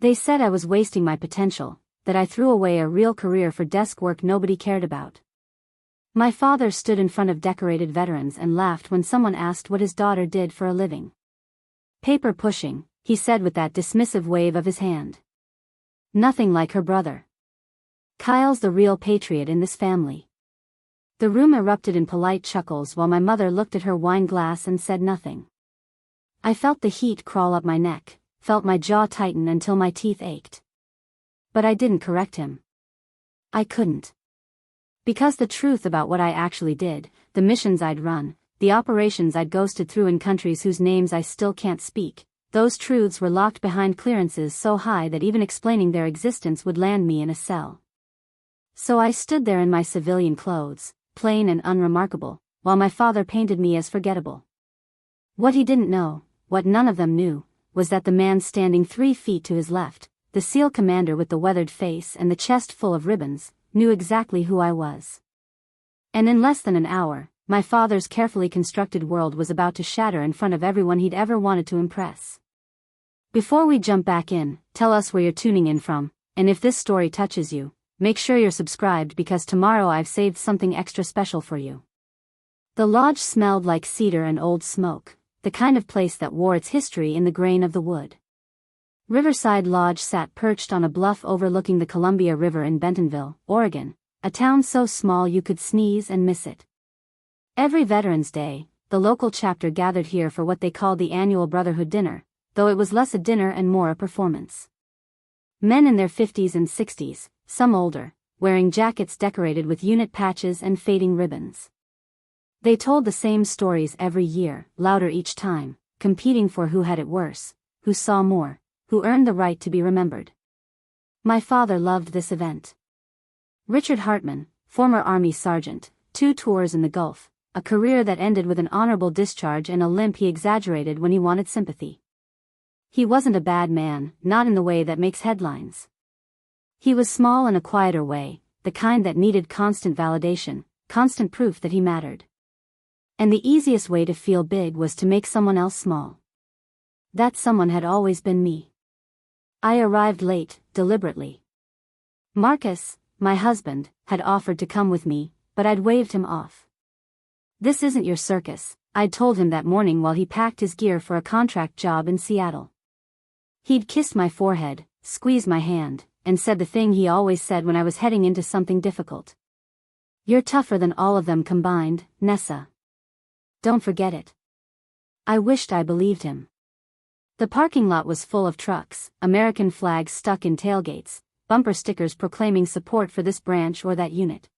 They said I was wasting my potential, that I threw away a real career for desk work nobody cared about. My father stood in front of decorated veterans and laughed when someone asked what his daughter did for a living. Paper pushing, he said with that dismissive wave of his hand. Nothing like her brother. Kyle's the real patriot in this family. The room erupted in polite chuckles while my mother looked at her wine glass and said nothing. I felt the heat crawl up my neck, felt my jaw tighten until my teeth ached. But I didn't correct him. I couldn't. Because the truth about what I actually did, the missions I'd run, the operations I'd ghosted through in countries whose names I still can't speak, those truths were locked behind clearances so high that even explaining their existence would land me in a cell. So I stood there in my civilian clothes, plain and unremarkable, while my father painted me as forgettable. What he didn't know, what none of them knew, was that the man standing 3 feet to his left, the SEAL commander with the weathered face and the chest full of ribbons, knew exactly who I was. And in less than an hour, my father's carefully constructed world was about to shatter in front of everyone he'd ever wanted to impress. Before we jump back in, tell us where you're tuning in from, and if this story touches you, make sure you're subscribed because tomorrow I've saved something extra special for you. The lodge smelled like cedar and old smoke, the kind of place that wore its history in the grain of the wood. Riverside Lodge sat perched on a bluff overlooking the Columbia River in Bentonville, Oregon, a town so small you could sneeze and miss it. Every Veterans Day, the local chapter gathered here for what they called the annual Brotherhood Dinner, though it was less a dinner and more a performance. Men in their 50s and 60s, some older, wearing jackets decorated with unit patches and fading ribbons. They told the same stories every year, louder each time, competing for who had it worse, who saw more, who earned the right to be remembered. My father loved this event. Richard Hartman, former Army sergeant, 2 tours in the Gulf, a career that ended with an honorable discharge and a limp he exaggerated when he wanted sympathy. He wasn't a bad man, not in the way that makes headlines. He was small in a quieter way, the kind that needed constant validation, constant proof that he mattered. And the easiest way to feel big was to make someone else small. That someone had always been me. I arrived late, deliberately. Marcus, my husband, had offered to come with me, but I'd waved him off. This isn't your circus, I'd told him that morning while he packed his gear for a contract job in Seattle. He'd kissed my forehead, squeezed my hand, and said the thing he always said when I was heading into something difficult. You're tougher than all of them combined, Nessa. Don't forget it. I wished I believed him. The parking lot was full of trucks, American flags stuck in tailgates, bumper stickers proclaiming support for this branch or that unit.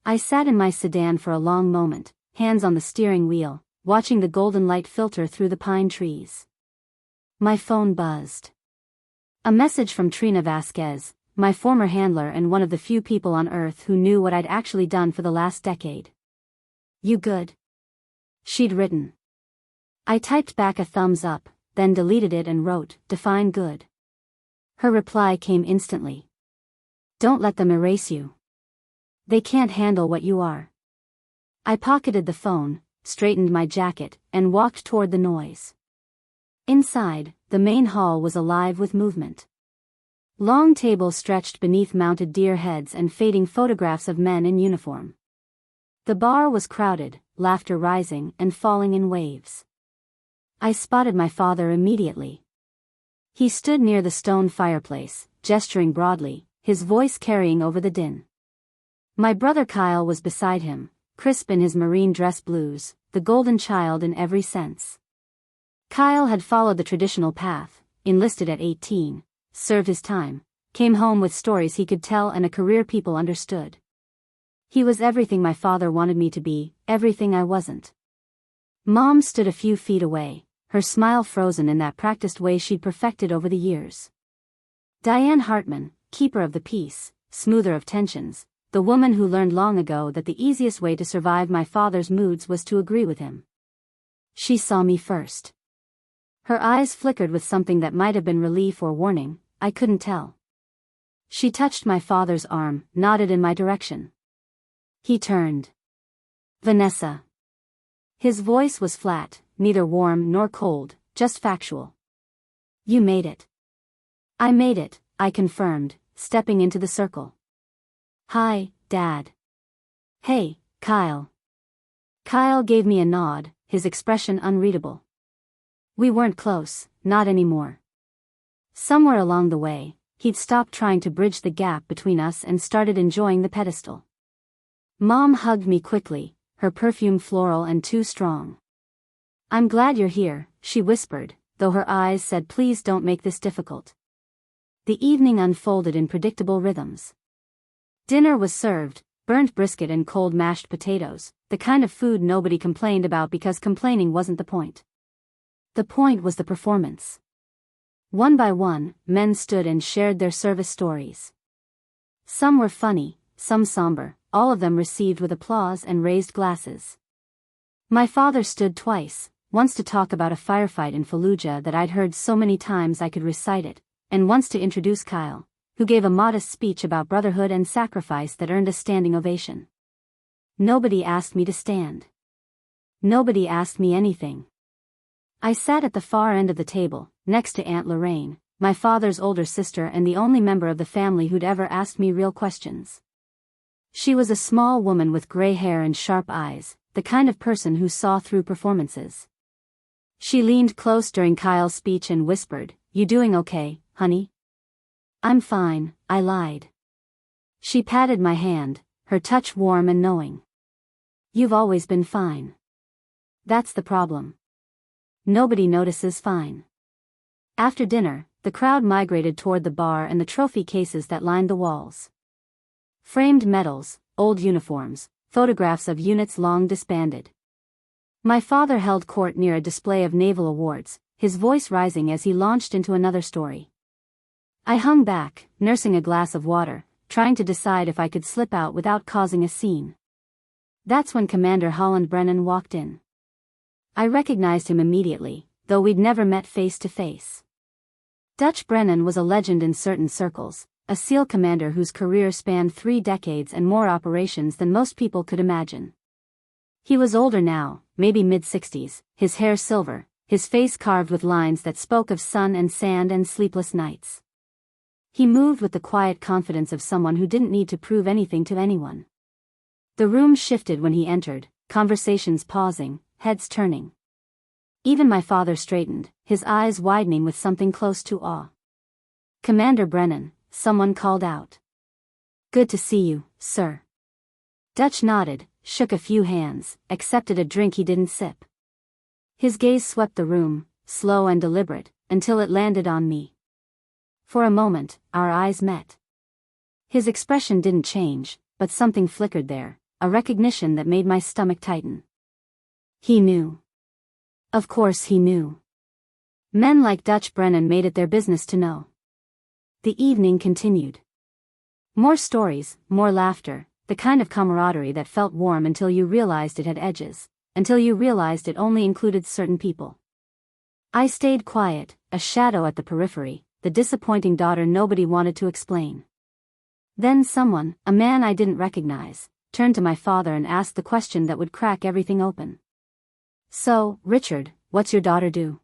I sat in my sedan for a long moment, hands on the steering wheel, watching the golden light filter through the pine trees. My phone buzzed. A message from Trina Vasquez, my former handler and one of the few people on Earth who knew what I'd actually done for the last decade. You good? She'd written. I typed back a thumbs up, then deleted it and wrote, define good. Her reply came instantly. Don't let them erase you. They can't handle what you are. I pocketed the phone, straightened my jacket, and walked toward the noise. Inside, the main hall was alive with movement. Long tables stretched beneath mounted deer heads and fading photographs of men in uniform. The bar was crowded, laughter rising and falling in waves. I spotted my father immediately. He stood near the stone fireplace, gesturing broadly, his voice carrying over the din. My brother Kyle was beside him, crisp in his marine dress blues, the golden child in every sense. Kyle had followed the traditional path, enlisted at 18, served his time, came home with stories he could tell and a career people understood. He was everything my father wanted me to be, everything I wasn't. Mom stood a few feet away, her smile frozen in that practiced way she'd perfected over the years. Diane Hartman, keeper of the peace, smoother of tensions, the woman who learned long ago that the easiest way to survive my father's moods was to agree with him. She saw me first. Her eyes flickered with something that might have been relief or warning, I couldn't tell. She touched my father's arm, nodded in my direction. He turned. Vanessa. His voice was flat, neither warm nor cold, just factual. You made it. I made it, I confirmed, stepping into the circle. Hi, Dad. Hey, Kyle. Kyle gave me a nod, his expression unreadable. We weren't close, not anymore. Somewhere along the way, he'd stopped trying to bridge the gap between us and started enjoying the pedestal. Mom hugged me quickly, her perfume floral and too strong. I'm glad you're here, she whispered, though her eyes said please don't make this difficult. The evening unfolded in predictable rhythms. Dinner was served, burnt brisket and cold mashed potatoes, the kind of food nobody complained about because complaining wasn't the point. The point was the performance. One by one, men stood and shared their service stories. Some were funny, some somber, all of them received with applause and raised glasses. My father stood twice, once to talk about a firefight in Fallujah that I'd heard so many times I could recite it, and once to introduce Kyle, who gave a modest speech about brotherhood and sacrifice that earned a standing ovation. Nobody asked me to stand. Nobody asked me anything. I sat at the far end of the table, next to Aunt Lorraine, my father's older sister and the only member of the family who'd ever asked me real questions. She was a small woman with gray hair and sharp eyes, the kind of person who saw through performances. She leaned close during Kyle's speech and whispered, "You doing okay, honey?" "I'm fine," I lied. She patted my hand, her touch warm and knowing. "You've always been fine. That's the problem. Nobody notices fine." After dinner, the crowd migrated toward the bar and the trophy cases that lined the walls. Framed medals, old uniforms, photographs of units long disbanded. My father held court near a display of naval awards, his voice rising as he launched into another story. I hung back, nursing a glass of water, trying to decide if I could slip out without causing a scene. That's when Commander Holland Brennan walked in. I recognized him immediately, though we'd never met face to face. Dutch Brennan was a legend in certain circles, a SEAL commander whose career spanned 3 decades and more operations than most people could imagine. He was older now, maybe mid-60s, his hair silver, his face carved with lines that spoke of sun and sand and sleepless nights. He moved with the quiet confidence of someone who didn't need to prove anything to anyone. The room shifted when he entered, conversations pausing, heads turning. Even my father straightened, his eyes widening with something close to awe. "Commander Brennan," someone called out. "Good to see you, sir." Dutch nodded, shook a few hands, accepted a drink he didn't sip. His gaze swept the room, slow and deliberate, until it landed on me. For a moment, our eyes met. His expression didn't change, but something flickered there, a recognition that made my stomach tighten. He knew. Of course he knew. Men like Dutch Brennan made it their business to know. The evening continued. More stories, more laughter, the kind of camaraderie that felt warm until you realized it had edges, until you realized it only included certain people. I stayed quiet, a shadow at the periphery, the disappointing daughter nobody wanted to explain. Then someone, a man I didn't recognize, turned to my father and asked the question that would crack everything open. "So, Richard, what's your daughter do?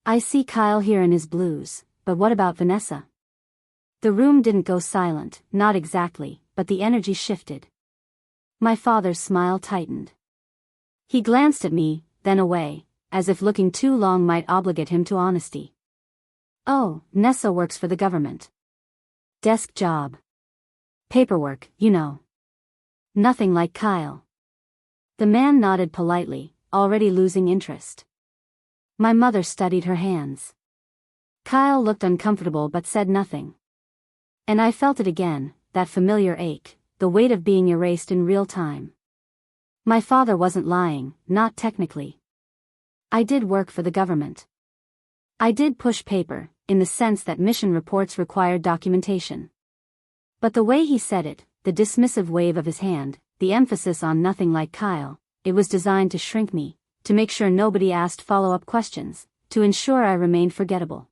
I see Kyle here in his blues, but what about Vanessa?" The room didn't go silent, not exactly, but the energy shifted. My father's smile tightened. He glanced at me, then away, as if looking too long might obligate him to honesty. "Oh, Nessa works for the government. Desk job. Paperwork, you know. Nothing like Kyle." The man nodded politely, already losing interest. My mother studied her hands. Kyle looked uncomfortable but said nothing. And I felt it again, that familiar ache, the weight of being erased in real time. My father wasn't lying, not technically. I did work for the government. I did push paper, in the sense that mission reports required documentation. But the way he said it, the dismissive wave of his hand, the emphasis on nothing like Kyle, it was designed to shrink me, to make sure nobody asked follow-up questions, to ensure I remained forgettable.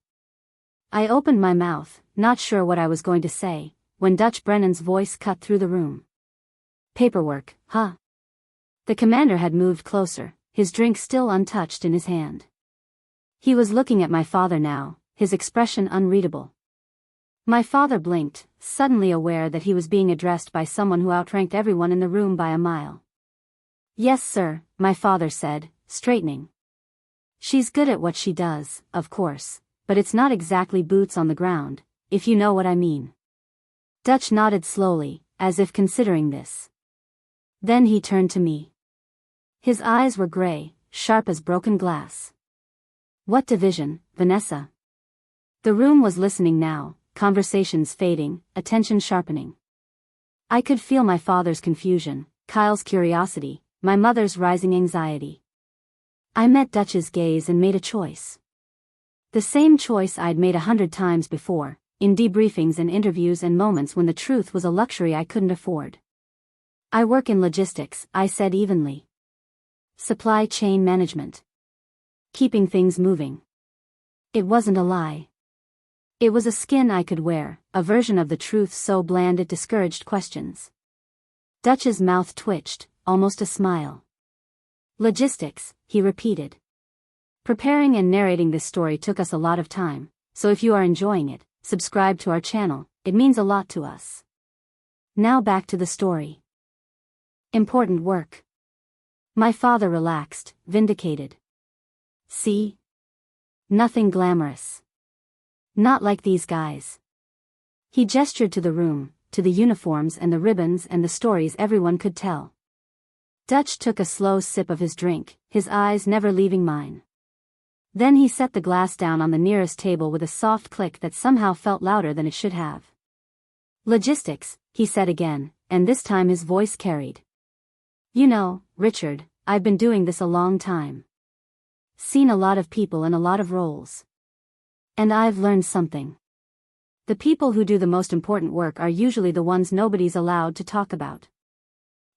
I opened my mouth, not sure what I was going to say, when Dutch Brennan's voice cut through the room. "Paperwork, huh?" The commander had moved closer, his drink still untouched in his hand. He was looking at my father now, his expression unreadable. My father blinked, suddenly aware that he was being addressed by someone who outranked everyone in the room by a mile. "Yes, sir," my father said, straightening. "She's good at what she does, of course, but it's not exactly boots on the ground, if you know what I mean." Dutch nodded slowly, as if considering this. Then he turned to me. His eyes were gray, sharp as broken glass. "What division, Vanessa?" The room was listening now, conversations fading, attention sharpening. I could feel my father's confusion, Kyle's curiosity, my mother's rising anxiety. I met Dutch's gaze and made a choice. The same choice I'd made 100 times before, in debriefings and interviews and moments when the truth was a luxury I couldn't afford. "I work in logistics," I said evenly. "Supply chain management. Keeping things moving." It wasn't a lie. It was a skin I could wear, a version of the truth so bland it discouraged questions. Dutch's mouth twitched, almost a smile. "Logistics," he repeated. Preparing and narrating this story took us a lot of time, so if you are enjoying it, subscribe to our channel, it means a lot to us. Now back to the story. Important work. My father relaxed, vindicated. "See? Nothing glamorous. Not like these guys." He gestured to the room, to the uniforms and the ribbons and the stories everyone could tell. Dutch took a slow sip of his drink, his eyes never leaving mine. Then he set the glass down on the nearest table with a soft click that somehow felt louder than it should have. "Logistics," he said again, and this time his voice carried. "You know, Richard, I've been doing this a long time. Seen a lot of people in a lot of roles. And I've learned something. The people who do the most important work are usually the ones nobody's allowed to talk about."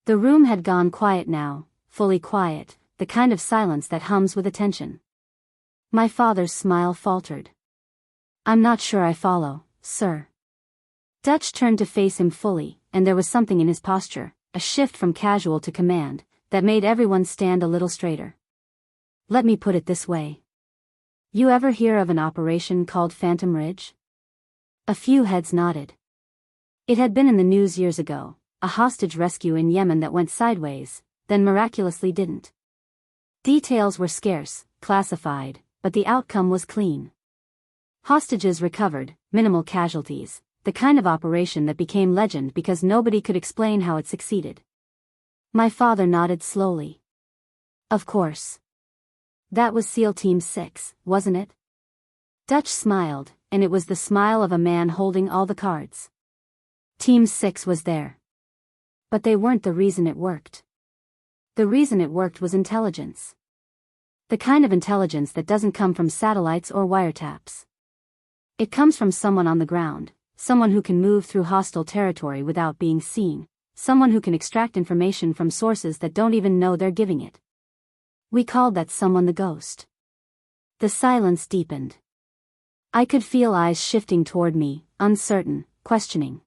The room had gone quiet now, fully quiet, the kind of silence that hums with attention. My father's smile faltered. "I'm not sure I follow, sir." Dutch turned to face him fully, and there was something in his posture, a shift from casual to command, that made everyone stand a little straighter. "Let me put it this way. You ever hear of an operation called Phantom Ridge?" A few heads nodded. It had been in the news years ago, a hostage rescue in Yemen that went sideways, then miraculously didn't. Details were scarce, classified, but the outcome was clean. Hostages recovered, minimal casualties, the kind of operation that became legend because nobody could explain how it succeeded. My father nodded slowly. "Of course. That was SEAL Team 6, wasn't it?" Dutch smiled, and it was the smile of a man holding all the cards. Team 6 was there. But they weren't the reason it worked. The reason it worked was intelligence. The kind of intelligence that doesn't come from satellites or wiretaps. It comes from someone on the ground, someone who can move through hostile territory without being seen, someone who can extract information from sources that don't even know they're giving it. We called that someone the ghost. The silence deepened. I could feel eyes shifting toward me, uncertain, questioning.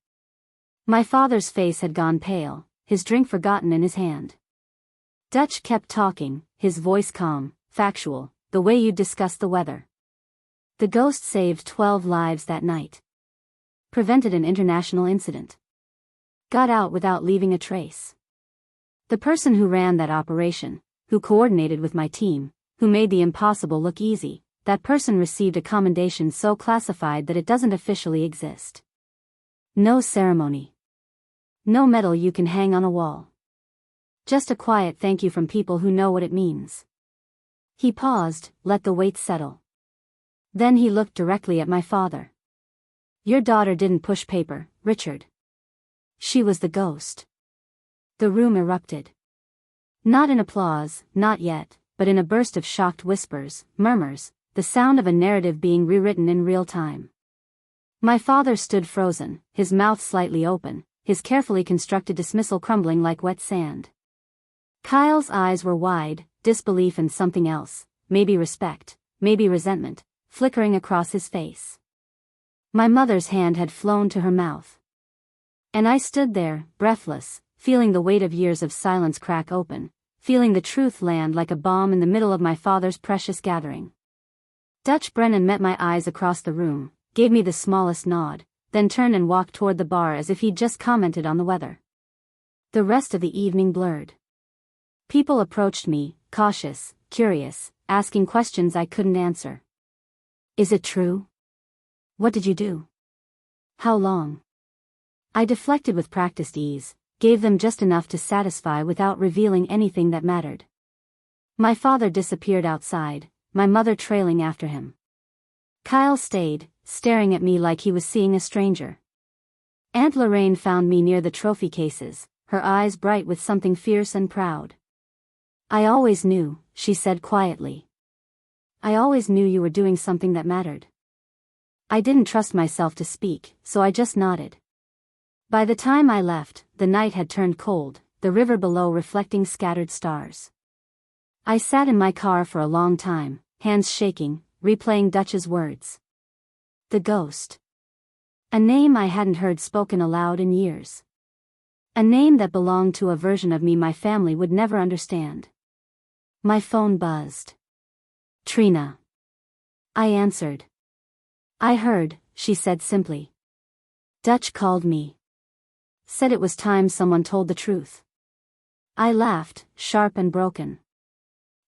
My father's face had gone pale, his drink forgotten in his hand. Dutch kept talking, his voice calm, factual, the way you'd discuss the weather. "The ghost saved 12 lives that night. Prevented an international incident. Got out without leaving a trace. The person who ran that operation, who coordinated with my team, who made the impossible look easy, that person received a commendation so classified that it doesn't officially exist. No ceremony. No medal you can hang on a wall. Just a quiet thank you from people who know what it means." He paused, let the weight settle. Then he looked directly at my father. "Your daughter didn't push paper, Richard. She was the ghost." The room erupted. Not in applause, not yet, but in a burst of shocked whispers, murmurs, the sound of a narrative being rewritten in real time. My father stood frozen, his mouth slightly open, his carefully constructed dismissal crumbling like wet sand. Kyle's eyes were wide, disbelief and something else, maybe respect, maybe resentment, flickering across his face. My mother's hand had flown to her mouth. And I stood there, breathless, feeling the weight of years of silence crack open, feeling the truth land like a bomb in the middle of my father's precious gathering. Dutch Brennan met my eyes across the room, gave me the smallest nod, then turned and walked toward the bar as if he'd just commented on the weather. The rest of the evening blurred. People approached me, cautious, curious, asking questions I couldn't answer. Is it true? What did you do? How long? I deflected with practiced ease, gave them just enough to satisfy without revealing anything that mattered. My father disappeared outside, my mother trailing after him. Kyle stayed, staring at me like he was seeing a stranger. Aunt Lorraine found me near the trophy cases, her eyes bright with something fierce and proud. I always knew, she said quietly. I always knew you were doing something that mattered. I didn't trust myself to speak, so I just nodded. By the time I left, the night had turned cold, the river below reflecting scattered stars. I sat in my car for a long time, hands shaking, replaying Dutch's words. The ghost. A name I hadn't heard spoken aloud in years. A name that belonged to a version of me my family would never understand. My phone buzzed. Trina. I answered. I heard, she said simply. Dutch called me. Said it was time someone told the truth. I laughed, sharp and broken.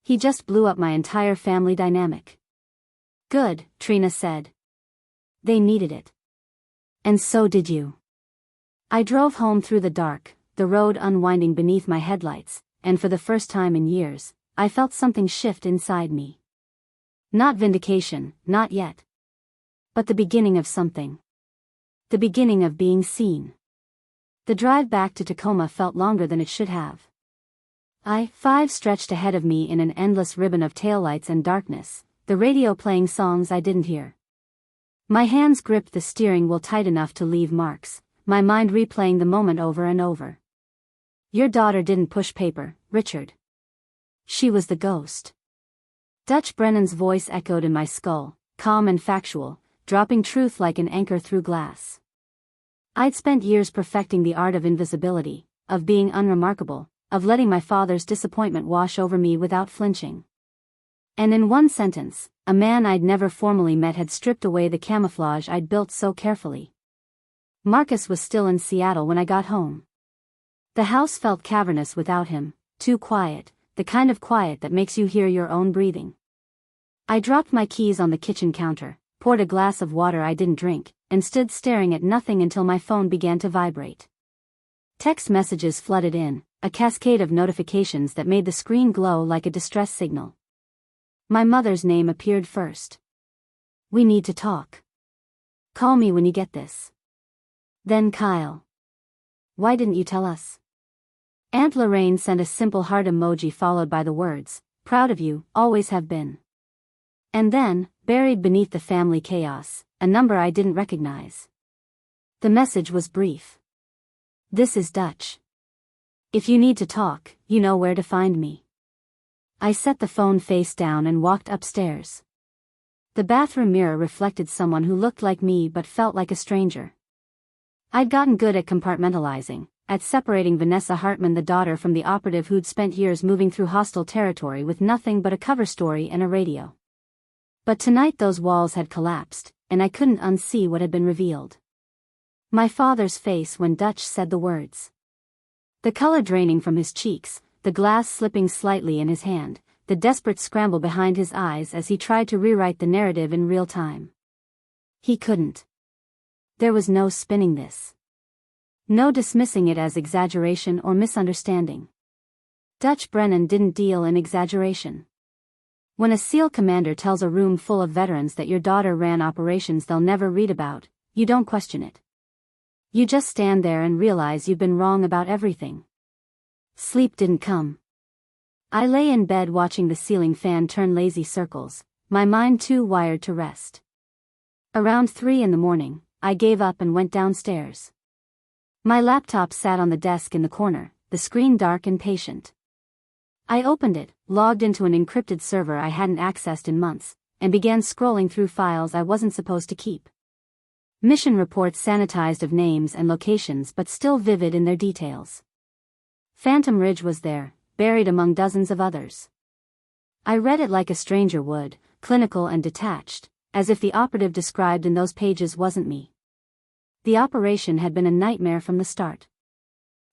He just blew up my entire family dynamic. Good, Trina said. They needed it. And so did you. I drove home through the dark, the road unwinding beneath my headlights, and for the first time in years, I felt something shift inside me. Not vindication, not yet. But the beginning of something. The beginning of being seen. The drive back to Tacoma felt longer than it should have. I-5 stretched ahead of me in an endless ribbon of taillights and darkness, the radio playing songs I didn't hear. My hands gripped the steering wheel tight enough to leave marks, my mind replaying the moment over and over. Your daughter didn't push paper, Richard. She was the ghost. Dutch Brennan's voice echoed in my skull, calm and factual, dropping truth like an anchor through glass. I'd spent years perfecting the art of invisibility, of being unremarkable, of letting my father's disappointment wash over me without flinching. And in one sentence, a man I'd never formally met had stripped away the camouflage I'd built so carefully. Marcus was still in Seattle when I got home. The house felt cavernous without him, too quiet, the kind of quiet that makes you hear your own breathing. I dropped my keys on the kitchen counter, poured a glass of water I didn't drink, and stood staring at nothing until my phone began to vibrate. Text messages flooded in, a cascade of notifications that made the screen glow like a distress signal. My mother's name appeared first. We need to talk. Call me when you get this. Then Kyle. Why didn't you tell us? Aunt Lorraine sent a simple heart emoji followed by the words, proud of you, always have been. And then, buried beneath the family chaos, a number I didn't recognize. The message was brief. This is Dutch. If you need to talk, you know where to find me. I set the phone face down and walked upstairs. The bathroom mirror reflected someone who looked like me but felt like a stranger. I'd gotten good at compartmentalizing, at separating Vanessa Hartman, the daughter, from the operative who'd spent years moving through hostile territory with nothing but a cover story and a radio. But tonight those walls had collapsed, and I couldn't unsee what had been revealed. My father's face when Dutch said the words. The color draining from his cheeks, the glass slipping slightly in his hand, the desperate scramble behind his eyes as he tried to rewrite the narrative in real time. He couldn't. There was no spinning this. No dismissing it as exaggeration or misunderstanding. Dutch Brennan didn't deal in exaggeration. When a SEAL commander tells a room full of veterans that your daughter ran operations they'll never read about, you don't question it. You just stand there and realize you've been wrong about everything. Sleep didn't come. I lay in bed watching the ceiling fan turn lazy circles, my mind too wired to rest. Around 3 a.m, I gave up and went downstairs. My laptop sat on the desk in the corner, the screen dark and patient. I opened it, logged into an encrypted server I hadn't accessed in months, and began scrolling through files I wasn't supposed to keep. Mission reports sanitized of names and locations but still vivid in their details. Phantom Ridge was there, buried among dozens of others. I read it like a stranger would, clinical and detached, as if the operative described in those pages wasn't me. The operation had been a nightmare from the start.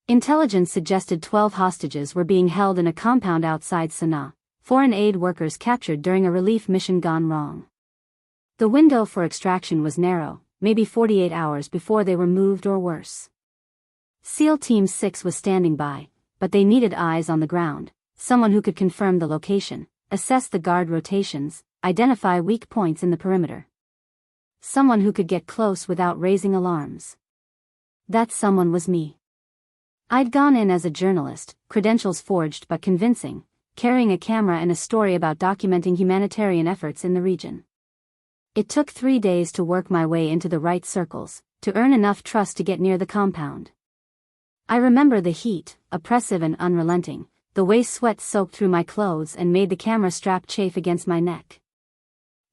Intelligence suggested 12 hostages were being held in a compound outside Sanaa, foreign aid workers captured during a relief mission gone wrong. The window for extraction was narrow, maybe 48 hours before they were moved or worse. SEAL Team 6 was standing by, but they needed eyes on the ground, someone who could confirm the location, assess the guard rotations, identify weak points in the perimeter. Someone who could get close without raising alarms. That someone was me. I'd gone in as a journalist, credentials forged but convincing, carrying a camera and a story about documenting humanitarian efforts in the region. It took 3 days to work my way into the right circles, to earn enough trust to get near the compound. I remember the heat, oppressive and unrelenting, the way sweat soaked through my clothes and made the camera strap chafe against my neck.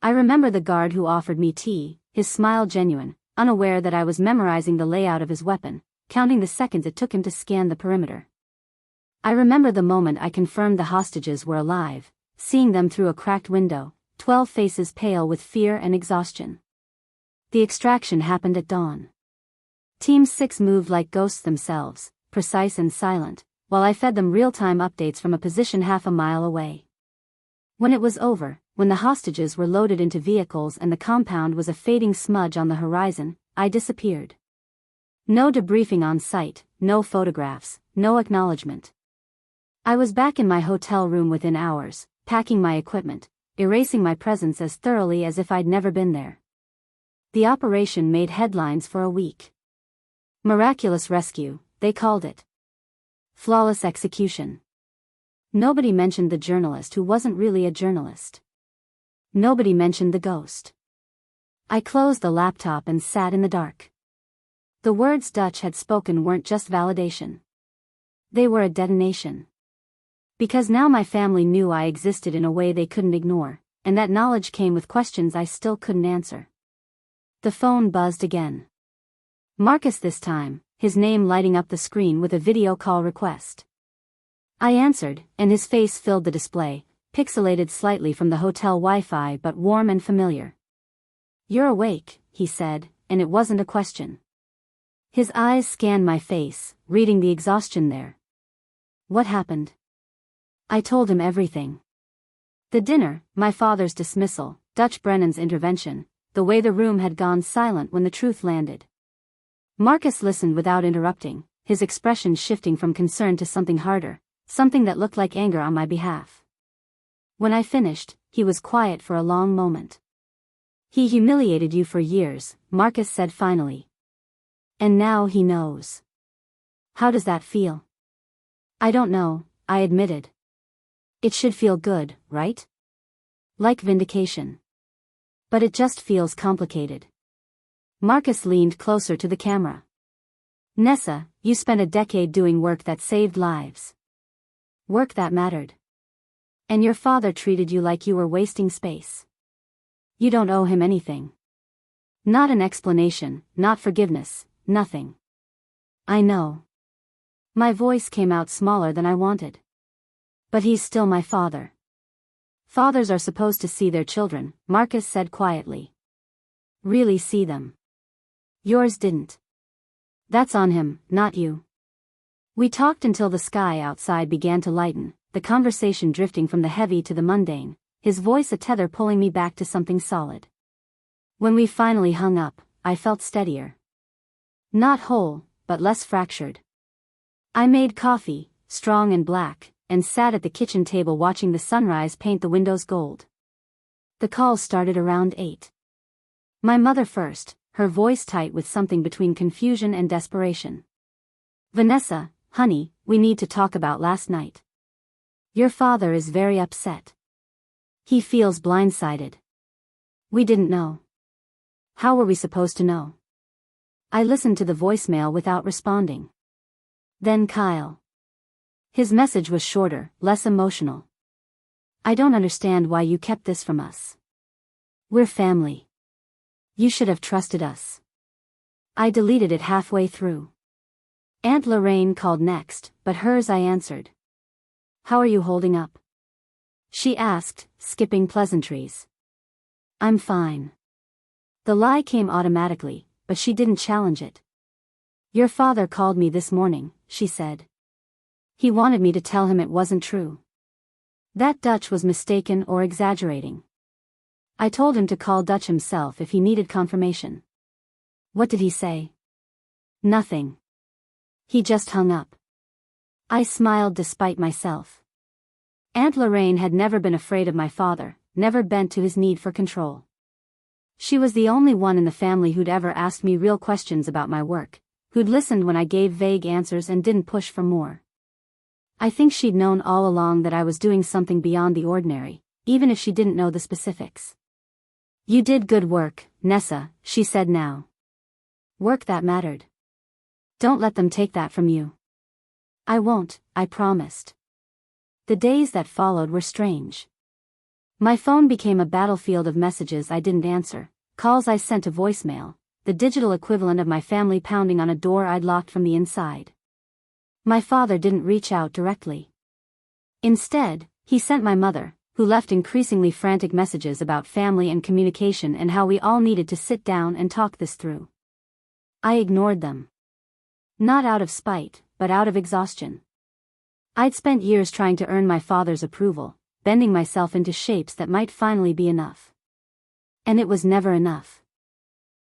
I remember the guard who offered me tea, his smile genuine, unaware that I was memorizing the layout of his weapon, counting the seconds it took him to scan the perimeter. I remember the moment I confirmed the hostages were alive, seeing them through a cracked window, 12 faces pale with fear and exhaustion. The extraction happened at dawn. Team 6 moved like ghosts themselves, precise and silent, while I fed them real-time updates from a position half a mile away. When it was over, when the hostages were loaded into vehicles and the compound was a fading smudge on the horizon, I disappeared. No debriefing on site, no photographs, no acknowledgement. I was back in my hotel room within hours, packing my equipment, erasing my presence as thoroughly as if I'd never been there. The operation made headlines for a week. Miraculous rescue, they called it. Flawless execution. Nobody mentioned the journalist who wasn't really a journalist. Nobody mentioned the ghost. I closed the laptop and sat in the dark. The words Dutch had spoken weren't just validation. They were a detonation. Because now my family knew I existed in a way they couldn't ignore, and that knowledge came with questions I still couldn't answer. The phone buzzed again. Marcus this time, his name lighting up the screen with a video call request. I answered, and his face filled the display, pixelated slightly from the hotel Wi-Fi but warm and familiar. "You're awake," he said, and it wasn't a question. His eyes scanned my face, reading the exhaustion there. What happened? I told him everything. The dinner, my father's dismissal, Dutch Brennan's intervention, the way the room had gone silent when the truth landed. Marcus listened without interrupting, his expression shifting from concern to something harder, something that looked like anger on my behalf. When I finished, he was quiet for a long moment. "He humiliated you for years," Marcus said finally. "And now he knows. How does that feel?" "I don't know," I admitted. "It should feel good, right? Like vindication. But it just feels complicated." Marcus leaned closer to the camera. "Nessa, you spent a decade doing work that saved lives. Work that mattered. And your father treated you like you were wasting space. You don't owe him anything. Not an explanation, not forgiveness, nothing." "I know." My voice came out smaller than I wanted. "But he's still my father." "Fathers are supposed to see their children," Marcus said quietly. "Really see them. Yours didn't. That's on him, not you." We talked until the sky outside began to lighten, the conversation drifting from the heavy to the mundane, his voice a tether pulling me back to something solid. When we finally hung up, I felt steadier. Not whole, but less fractured. I made coffee, strong and black, and sat at the kitchen table watching the sunrise paint the windows gold. The call started around 8. My mother first, her voice tight with something between confusion and desperation. "Vanessa, honey, we need to talk about last night. Your father is very upset. He feels blindsided. We didn't know." "How were we supposed to know?" I listened to the voicemail without responding. Then Kyle. His message was shorter, less emotional. "I don't understand why you kept this from us. We're family. You should have trusted us." I deleted it halfway through. Aunt Lorraine called next, but hers I answered. "How are you holding up?" she asked, skipping pleasantries. "I'm fine." The lie came automatically, but she didn't challenge it. "Your father called me this morning," she said. "He wanted me to tell him it wasn't true. That Dutch was mistaken or exaggerating. I told him to call Dutch himself if he needed confirmation." "What did he say?" "Nothing. He just hung up." I smiled despite myself. Aunt Lorraine had never been afraid of my father, never bent to his need for control. She was the only one in the family who'd ever asked me real questions about my work, who'd listened when I gave vague answers and didn't push for more. I think she'd known all along that I was doing something beyond the ordinary, even if she didn't know the specifics. "You did good work, Nessa," she said now. "Work that mattered. Don't let them take that from you." "I won't," I promised. The days that followed were strange. My phone became a battlefield of messages I didn't answer, calls I sent to voicemail, the digital equivalent of my family pounding on a door I'd locked from the inside. My father didn't reach out directly. Instead, he sent my mother, who left increasingly frantic messages about family and communication and how we all needed to sit down and talk this through. I ignored them. Not out of spite, but out of exhaustion. I'd spent years trying to earn my father's approval, bending myself into shapes that might finally be enough. And it was never enough.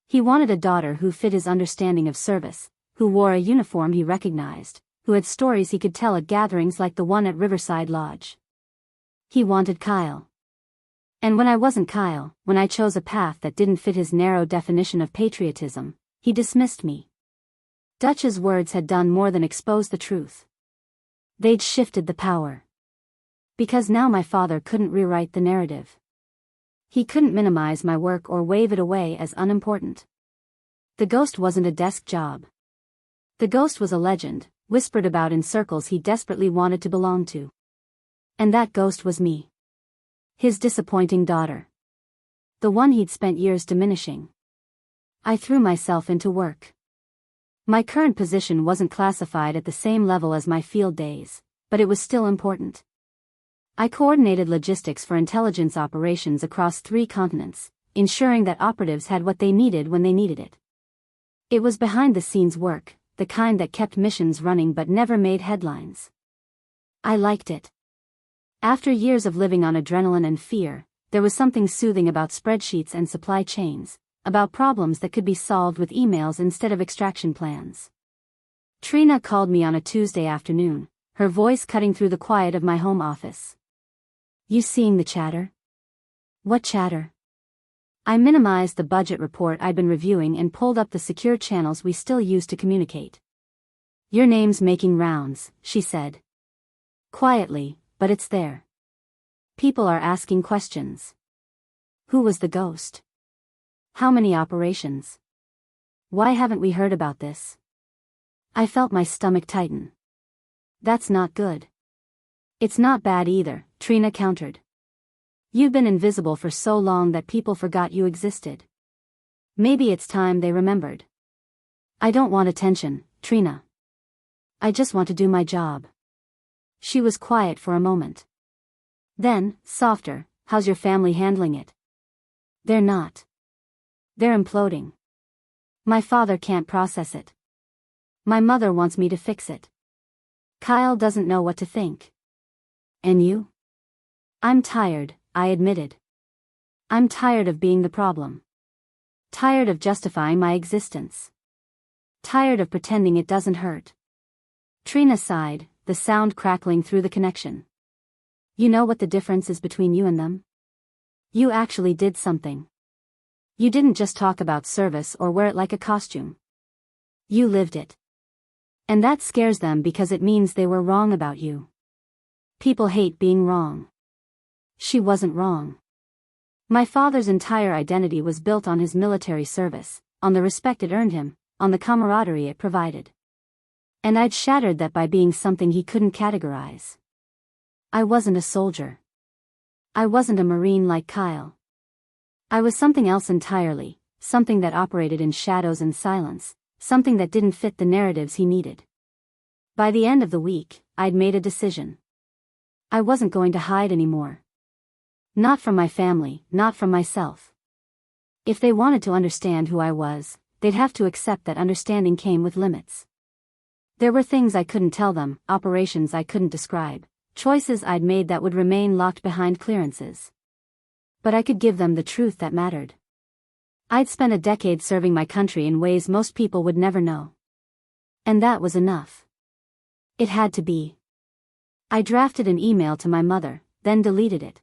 He wanted a daughter who fit his understanding of service, who wore a uniform he recognized, who had stories he could tell at gatherings like the one at Riverside Lodge. He wanted Kyle. And when I wasn't Kyle, when I chose a path that didn't fit his narrow definition of patriotism, he dismissed me. Dutch's words had done more than expose the truth. They'd shifted the power. Because now my father couldn't rewrite the narrative. He couldn't minimize my work or wave it away as unimportant. The ghost wasn't a desk job. The ghost was a legend, whispered about in circles he desperately wanted to belong to. And that ghost was me. His disappointing daughter. The one he'd spent years diminishing. I threw myself into work. My current position wasn't classified at the same level as my field days, but it was still important. I coordinated logistics for intelligence operations across 3 continents, ensuring that operatives had what they needed when they needed it. It was behind-the-scenes work, the kind that kept missions running but never made headlines. I liked it. After years of living on adrenaline and fear, there was something soothing about spreadsheets and supply chains, about problems that could be solved with emails instead of extraction plans. Trina called me on a Tuesday afternoon, her voice cutting through the quiet of my home office. "You seeing the chatter?" "What chatter?" I minimized the budget report I'd been reviewing and pulled up the secure channels we still use to communicate. "Your name's making rounds," she said. Quietly, but it's there. People are asking questions. Who was the ghost? How many operations? Why haven't we heard about this? I felt my stomach tighten. That's not good. It's not bad either, Trina countered. You've been invisible for so long that people forgot you existed. Maybe it's time they remembered. I don't want attention, Trina. I just want to do my job. She was quiet for a moment. Then, softer, how's your family handling it? They're not. They're imploding. My father can't process it. My mother wants me to fix it. Kyle doesn't know what to think. And you? I'm tired, I admitted. I'm tired of being the problem. Tired of justifying my existence. Tired of pretending it doesn't hurt. Trina sighed, the sound crackling through the connection. You know what the difference is between you and them? You actually did something. You didn't just talk about service or wear it like a costume. You lived it. And that scares them because it means they were wrong about you. People hate being wrong. She wasn't wrong. My father's entire identity was built on his military service, on the respect it earned him, on the camaraderie it provided. And I'd shattered that by being something he couldn't categorize. I wasn't a soldier. I wasn't a Marine like Kyle. I was something else entirely, something that operated in shadows and silence, something that didn't fit the narratives he needed. By the end of the week, I'd made a decision. I wasn't going to hide anymore. Not from my family, not from myself. If they wanted to understand who I was, they'd have to accept that understanding came with limits. There were things I couldn't tell them, operations I couldn't describe, choices I'd made that would remain locked behind clearances. But I could give them the truth that mattered. I'd spent a decade serving my country in ways most people would never know. And that was enough. It had to be. I drafted an email to my mother, then deleted it.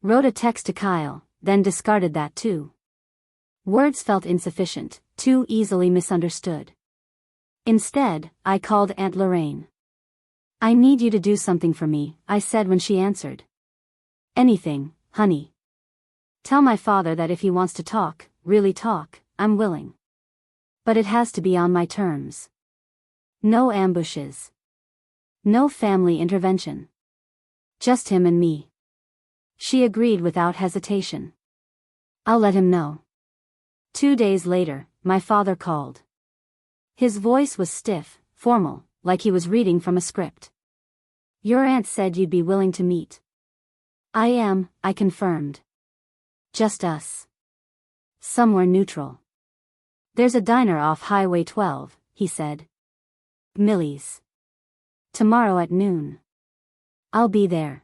Wrote a text to Kyle, then discarded that too. Words felt insufficient, too easily misunderstood. Instead, I called Aunt Lorraine. "I need you to do something for me," I said when she answered. "Anything, honey. Tell my father that if he wants to talk, really talk, I'm willing. But it has to be on my terms. No ambushes. No family intervention. Just him and me." She agreed without hesitation. "I'll let him know." 2 days later, my father called. His voice was stiff, formal, like he was reading from a script. "Your aunt said you'd be willing to meet." "I am," I confirmed. "Just us. Somewhere neutral." "There's a diner off Highway 12, he said. "Millie's. Tomorrow at noon. I'll be there."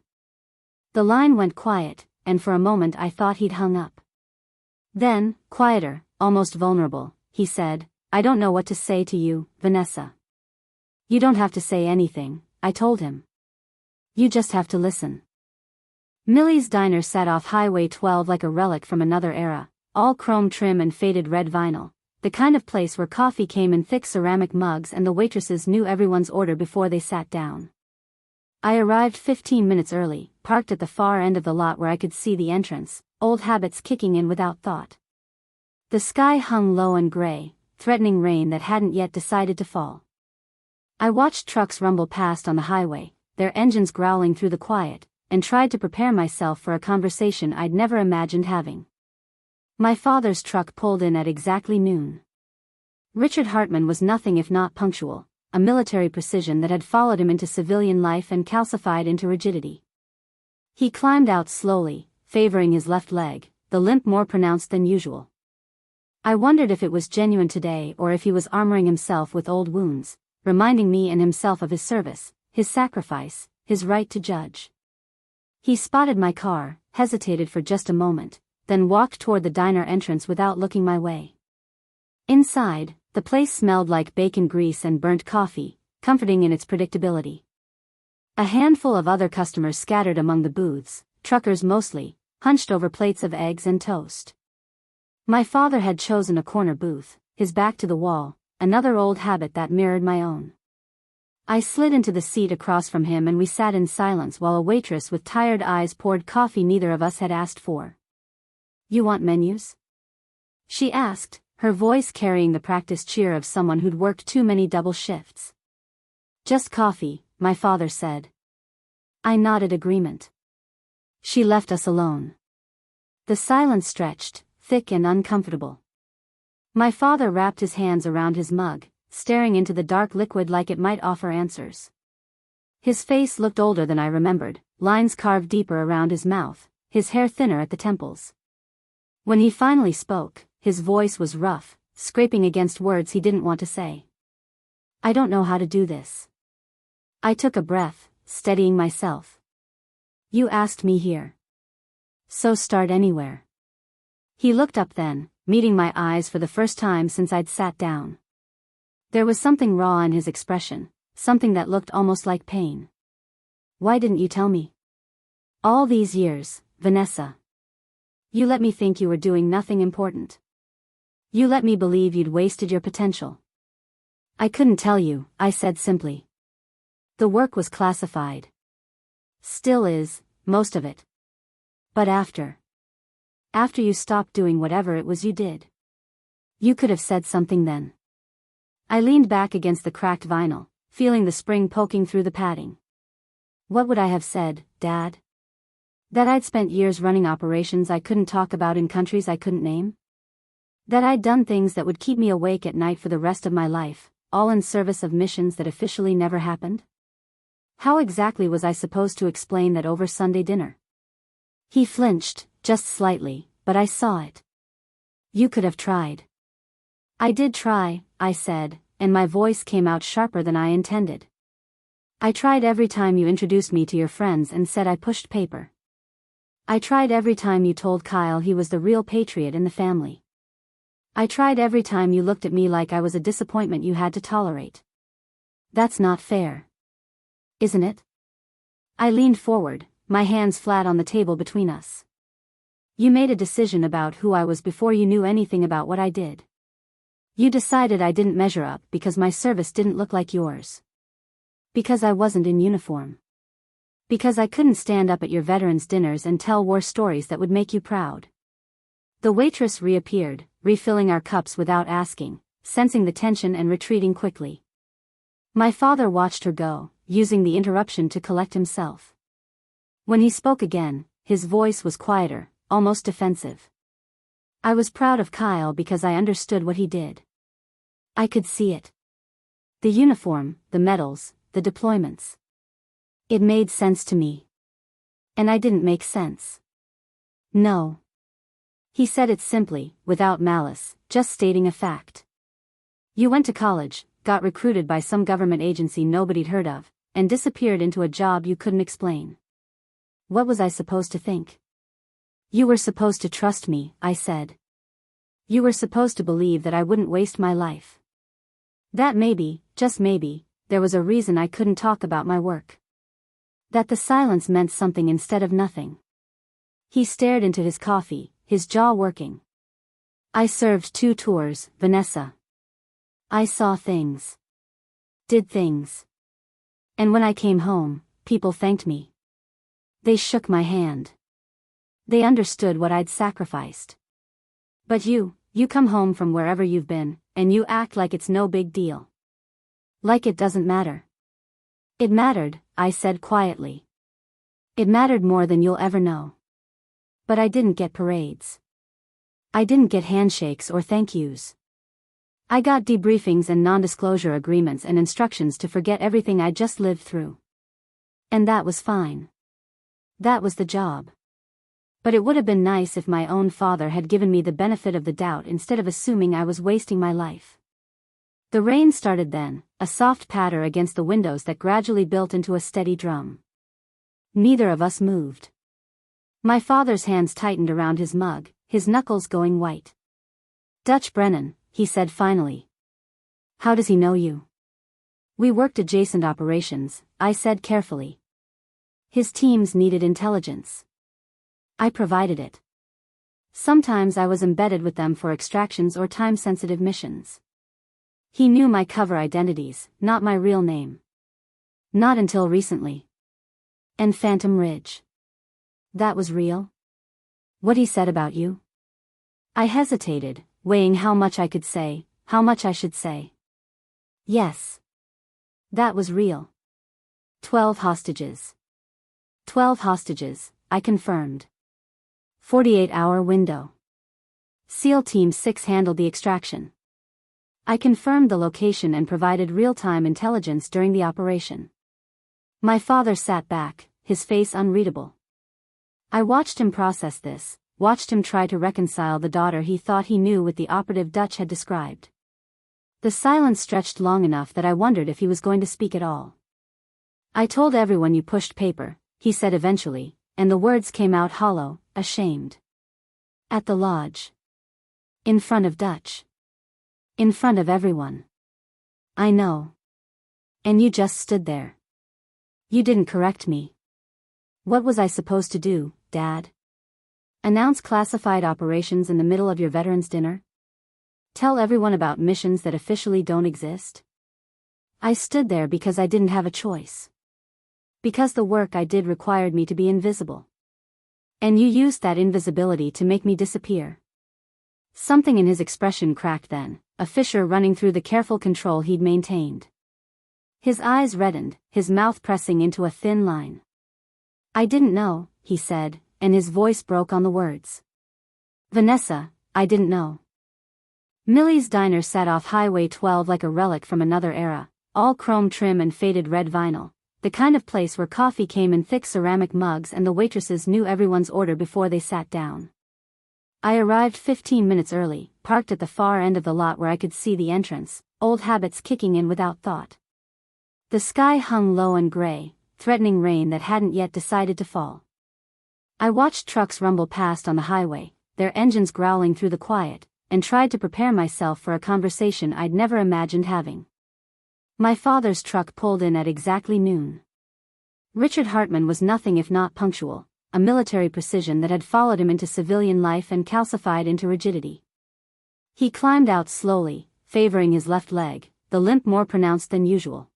The line went quiet, and for a moment I thought he'd hung up. Then, quieter, almost vulnerable, he said, "I don't know what to say to you, Vanessa." "You don't have to say anything," I told him. "You just have to listen." Millie's diner sat off Highway 12 like a relic from another era, all chrome trim and faded red vinyl, the kind of place where coffee came in thick ceramic mugs and the waitresses knew everyone's order before they sat down. I arrived 15 minutes early, parked at the far end of the lot where I could see the entrance, old habits kicking in without thought. The sky hung low and gray, threatening rain that hadn't yet decided to fall. I watched trucks rumble past on the highway, their engines growling through the quiet, and tried to prepare myself for a conversation I'd never imagined having. My father's truck pulled in at exactly noon. Richard Hartman was nothing if not punctual, a military precision that had followed him into civilian life and calcified into rigidity. He climbed out slowly, favoring his left leg, the limp more pronounced than usual. I wondered if it was genuine today or if he was armoring himself with old wounds, reminding me and himself of his service, his sacrifice, his right to judge. He spotted my car, hesitated for just a moment, then walked toward the diner entrance without looking my way. Inside, the place smelled like bacon grease and burnt coffee, comforting in its predictability. A handful of other customers scattered among the booths, truckers mostly, hunched over plates of eggs and toast. My father had chosen a corner booth, his back to the wall, another old habit that mirrored my own. I slid into the seat across from him and we sat in silence while a waitress with tired eyes poured coffee neither of us had asked for. "You want menus?" she asked, her voice carrying the practiced cheer of someone who'd worked too many double shifts. "Just coffee," my father said. I nodded agreement. She left us alone. The silence stretched, thick and uncomfortable. My father wrapped his hands around his mug, staring into the dark liquid like it might offer answers. His face looked older than I remembered, lines carved deeper around his mouth, his hair thinner at the temples. When he finally spoke, his voice was rough, scraping against words he didn't want to say. "I don't know how to do this." I took a breath, steadying myself. "You asked me here. So start anywhere." He looked up then, meeting my eyes for the first time since I'd sat down. There was something raw in his expression, something that looked almost like pain. "Why didn't you tell me? All these years, Vanessa. You let me think you were doing nothing important. You let me believe you'd wasted your potential." "I couldn't tell you," I said simply. "The work was classified. Still is, most of it. But after you stopped doing whatever it was you did. You could have said something then." I leaned back against the cracked vinyl, feeling the spring poking through the padding. What would I have said, Dad? That I'd spent years running operations I couldn't talk about in countries I couldn't name? That I'd done things that would keep me awake at night for the rest of my life, all in service of missions that officially never happened? How exactly was I supposed to explain that over Sunday dinner? He flinched, just slightly, but I saw it. "You could have tried. I did try, I said, and my voice came out sharper than I intended. I tried every time you introduced me to your friends and said I pushed paper. I tried every time you told Kyle he was the real patriot in the family. I tried every time you looked at me like I was a disappointment you had to tolerate. That's not fair. Isn't it? I leaned forward, my hands flat on the table between us. You made a decision about who I was before you knew anything about what I did. You decided I didn't measure up because my service didn't look like yours. Because I wasn't in uniform. Because I couldn't stand up at your veterans' dinners and tell war stories that would make you proud. The waitress reappeared, refilling our cups without asking, sensing the tension and retreating quickly. My father watched her go, using the interruption to collect himself. When he spoke again, his voice was quieter, almost defensive. I was proud of Kyle because I understood what he did. I could see it. The uniform, the medals, the deployments. It made sense to me. And I didn't make sense. No. He said it simply, without malice, just stating a fact. You went to college, got recruited by some government agency nobody'd heard of, and disappeared into a job you couldn't explain. What was I supposed to think? You were supposed to trust me, I said. You were supposed to believe that I wouldn't waste my life. That maybe, just maybe, there was a reason I couldn't talk about my work. That the silence meant something instead of nothing. He stared into his coffee, his jaw working. I served 2 tours, Vanessa. I saw things. Did things. And when I came home, people thanked me. They shook my hand. They understood what I'd sacrificed. But you come home from wherever you've been, and you act like it's no big deal. Like it doesn't matter. It mattered, I said quietly. It mattered more than you'll ever know. But I didn't get parades. I didn't get handshakes or thank yous. I got debriefings and non-disclosure agreements and instructions to forget everything I just lived through. And that was fine. That was the job. But it would have been nice if my own father had given me the benefit of the doubt instead of assuming I was wasting my life. The rain started then, a soft patter against the windows that gradually built into a steady drum. Neither of us moved. My father's hands tightened around his mug, his knuckles going white. Dutch Brennan, he said finally. How does he know you? We worked adjacent operations, I said carefully. His teams needed intelligence. I provided it. Sometimes I was embedded with them for extractions or time-sensitive missions. He knew my cover identities, not my real name. Not until recently. And Phantom Ridge. That was real? What he said about you? I hesitated, weighing how much I could say, how much I should say. Yes. That was real. 12 hostages. 12 hostages, I confirmed. 48-hour window. SEAL Team 6 handled the extraction. I confirmed the location and provided real-time intelligence during the operation. My father sat back, his face unreadable. I watched him process this, watched him try to reconcile the daughter he thought he knew with the operative Dutch had described. The silence stretched long enough that I wondered if he was going to speak at all. I told everyone you pushed paper, he said eventually, and the words came out hollow, ashamed. At the lodge. In front of Dutch. In front of everyone. I know. And you just stood there. You didn't correct me. What was I supposed to do, Dad? Announce classified operations in the middle of your veterans' dinner? Tell everyone about missions that officially don't exist? I stood there because I didn't have a choice. Because the work I did required me to be invisible. And you used that invisibility to make me disappear. Something in his expression cracked then, a fissure running through the careful control he'd maintained. His eyes reddened, his mouth pressing into a thin line. I didn't know, he said, and his voice broke on the words. Vanessa, I didn't know. Millie's diner sat off Highway 12 like a relic from another era, all chrome trim and faded red vinyl, the kind of place where coffee came in thick ceramic mugs and the waitresses knew everyone's order before they sat down. I arrived 15 minutes early, parked at the far end of the lot where I could see the entrance, old habits kicking in without thought. The sky hung low and gray, threatening rain that hadn't yet decided to fall. I watched trucks rumble past on the highway, their engines growling through the quiet, and tried to prepare myself for a conversation I'd never imagined having. My father's truck pulled in at exactly noon. Richard Hartman was nothing if not punctual, a military precision that had followed him into civilian life and calcified into rigidity. He climbed out slowly, favoring his left leg, the limp more pronounced than usual.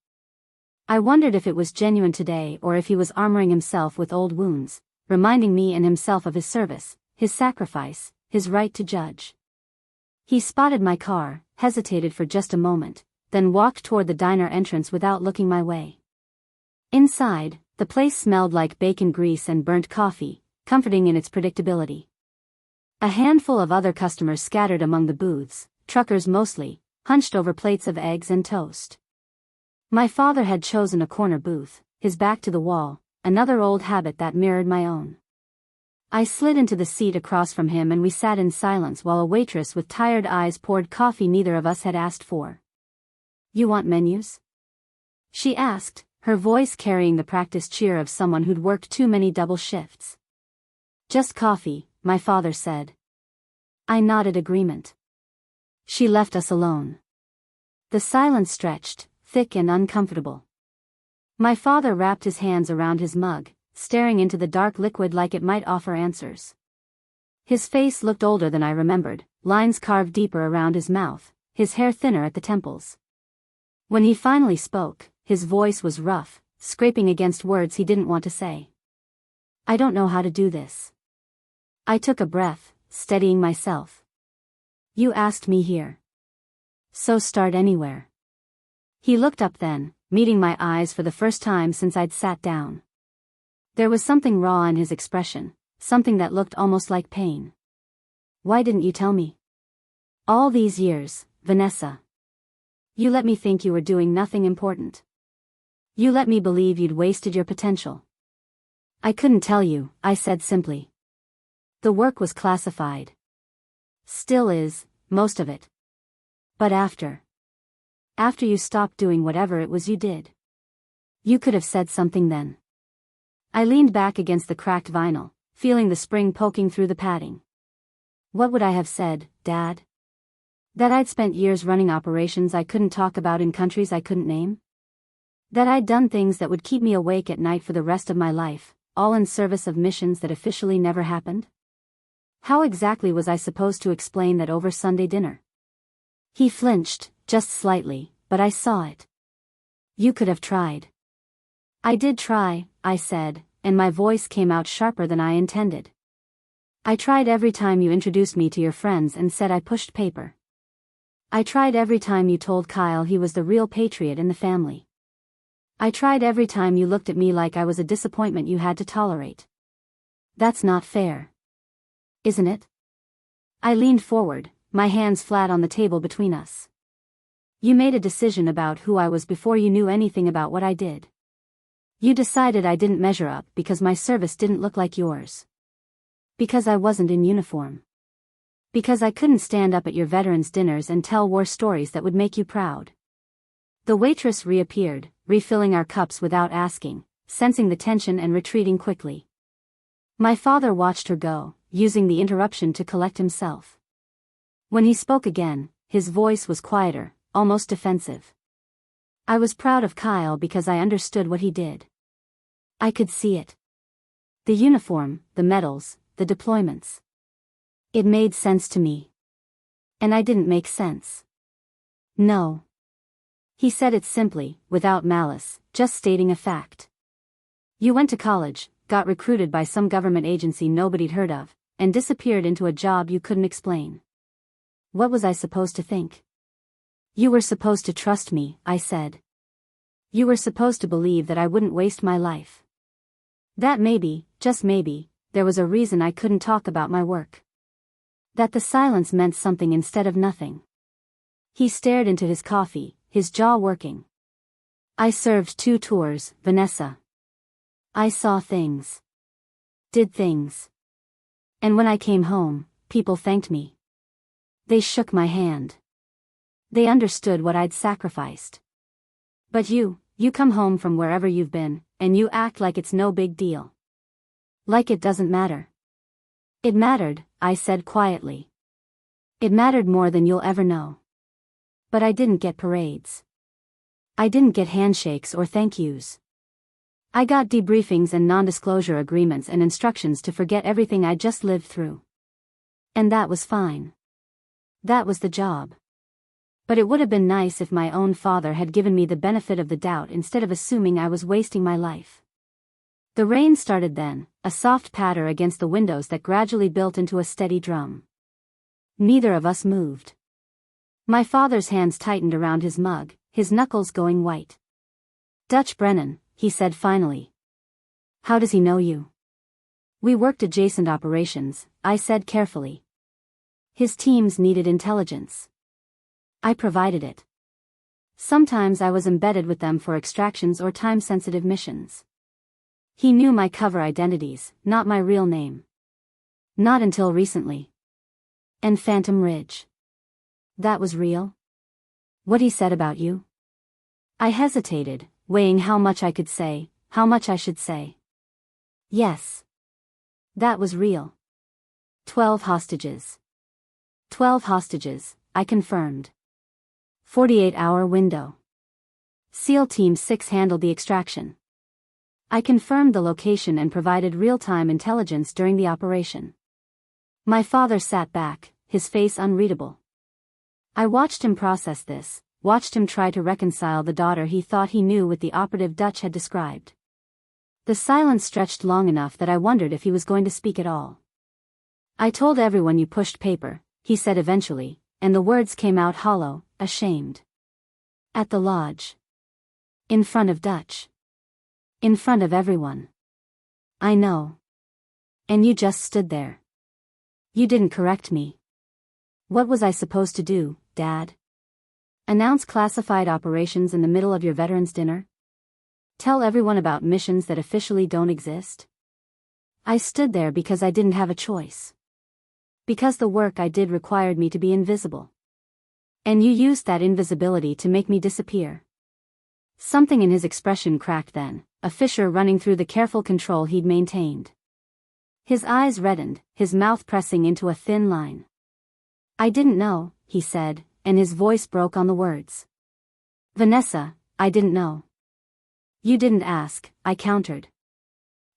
I wondered if it was genuine today or if he was armoring himself with old wounds, reminding me and himself of his service, his sacrifice, his right to judge. He spotted my car, hesitated for just a moment, then walked toward the diner entrance without looking my way. Inside, the place smelled like bacon grease and burnt coffee, comforting in its predictability. A handful of other customers scattered among the booths, truckers mostly, hunched over plates of eggs and toast. My father had chosen a corner booth, his back to the wall, another old habit that mirrored my own. I slid into the seat across from him and we sat in silence while a waitress with tired eyes poured coffee neither of us had asked for. "You want menus?" she asked, her voice carrying the practiced cheer of someone who'd worked too many double shifts. "Just coffee," my father said. I nodded agreement. She left us alone. The silence stretched, thick and uncomfortable. My father wrapped his hands around his mug, staring into the dark liquid like it might offer answers. His face looked older than I remembered, lines carved deeper around his mouth, his hair thinner at the temples. When he finally spoke, his voice was rough, scraping against words he didn't want to say. "I don't know how to do this." I took a breath, steadying myself. "You asked me here. So start anywhere." He looked up then, meeting my eyes for the first time since I'd sat down. There was something raw in his expression, something that looked almost like pain. "Why didn't you tell me? All these years, Vanessa. You let me think you were doing nothing important. You let me believe you'd wasted your potential." "I couldn't tell you," I said simply. "The work was classified. Still is, most of it. But after you stopped doing whatever it was you did. You could have said something then." I leaned back against the cracked vinyl, feeling the spring poking through the padding. What would I have said, Dad? That I'd spent years running operations I couldn't talk about in countries I couldn't name? That I'd done things that would keep me awake at night for the rest of my life, all in service of missions that officially never happened? How exactly was I supposed to explain that over Sunday dinner? He flinched, just slightly, but I saw it. "You could have tried." "I did try," I said, and my voice came out sharper than I intended. "I tried every time you introduced me to your friends and said I pushed paper. I tried every time you told Kyle he was the real patriot in the family. I tried every time you looked at me like I was a disappointment you had to tolerate. That's not fair. Isn't it?" I leaned forward, my hands flat on the table between us. "You made a decision about who I was before you knew anything about what I did. You decided I didn't measure up because my service didn't look like yours. Because I wasn't in uniform. Because I couldn't stand up at your veterans' dinners and tell war stories that would make you proud." The waitress reappeared, refilling our cups without asking, sensing the tension and retreating quickly. My father watched her go, using the interruption to collect himself. When he spoke again, his voice was quieter, almost defensive. "I was proud of Kyle because I understood what he did. I could see it. The uniform, the medals, the deployments. It made sense to me. And I didn't make sense. No." He said it simply, without malice, just stating a fact. "You went to college, got recruited by some government agency nobody'd heard of, and disappeared into a job you couldn't explain. What was I supposed to think?" "You were supposed to trust me," I said. "You were supposed to believe that I wouldn't waste my life. That maybe, just maybe, there was a reason I couldn't talk about my work. That the silence meant something instead of nothing." He stared into his coffee, his jaw working. "I served 2 tours, Vanessa. I saw things. Did things. And when I came home, people thanked me. They shook my hand. They understood what I'd sacrificed. But you come home from wherever you've been, and you act like it's no big deal. Like it doesn't matter. It mattered, I said quietly. It mattered more than you'll ever know. But I didn't get parades. I didn't get handshakes or thank yous. I got debriefings and non-disclosure agreements and instructions to forget everything I'd just lived through. And that was fine. That was the job. But it would have been nice if my own father had given me the benefit of the doubt instead of assuming I was wasting my life. The rain started then, a soft patter against the windows that gradually built into a steady drum. Neither of us moved. My father's hands tightened around his mug, his knuckles going white. Dutch Brennan, he said finally. How does he know you? We worked adjacent operations, I said carefully. His teams needed intelligence. I provided it. Sometimes I was embedded with them for extractions or time-sensitive missions. He knew my cover identities, not my real name. Not until recently. And Phantom Ridge. That was real? What he said about you? I hesitated, weighing how much I could say, how much I should say. Yes. That was real. 12 hostages. 12 hostages, I confirmed. 48-hour window. SEAL Team 6 handled the extraction. I confirmed the location and provided real-time intelligence during the operation. My father sat back, his face unreadable. I watched him process this, watched him try to reconcile the daughter he thought he knew with the operative Dutch had described. The silence stretched long enough that I wondered if he was going to speak at all. I told everyone you pushed paper, he said eventually, and the words came out hollow, ashamed. At the lodge. In front of Dutch. In front of everyone. I know. And you just stood there. You didn't correct me. What was I supposed to do, Dad? Announce classified operations in the middle of your veterans' dinner? Tell everyone about missions that officially don't exist? I stood there because I didn't have a choice. Because the work I did required me to be invisible. And you used that invisibility to make me disappear. Something in his expression cracked then, a fissure running through the careful control he'd maintained. His eyes reddened, his mouth pressing into a thin line. I didn't know, he said, and his voice broke on the words. Vanessa, I didn't know. You didn't ask, I countered.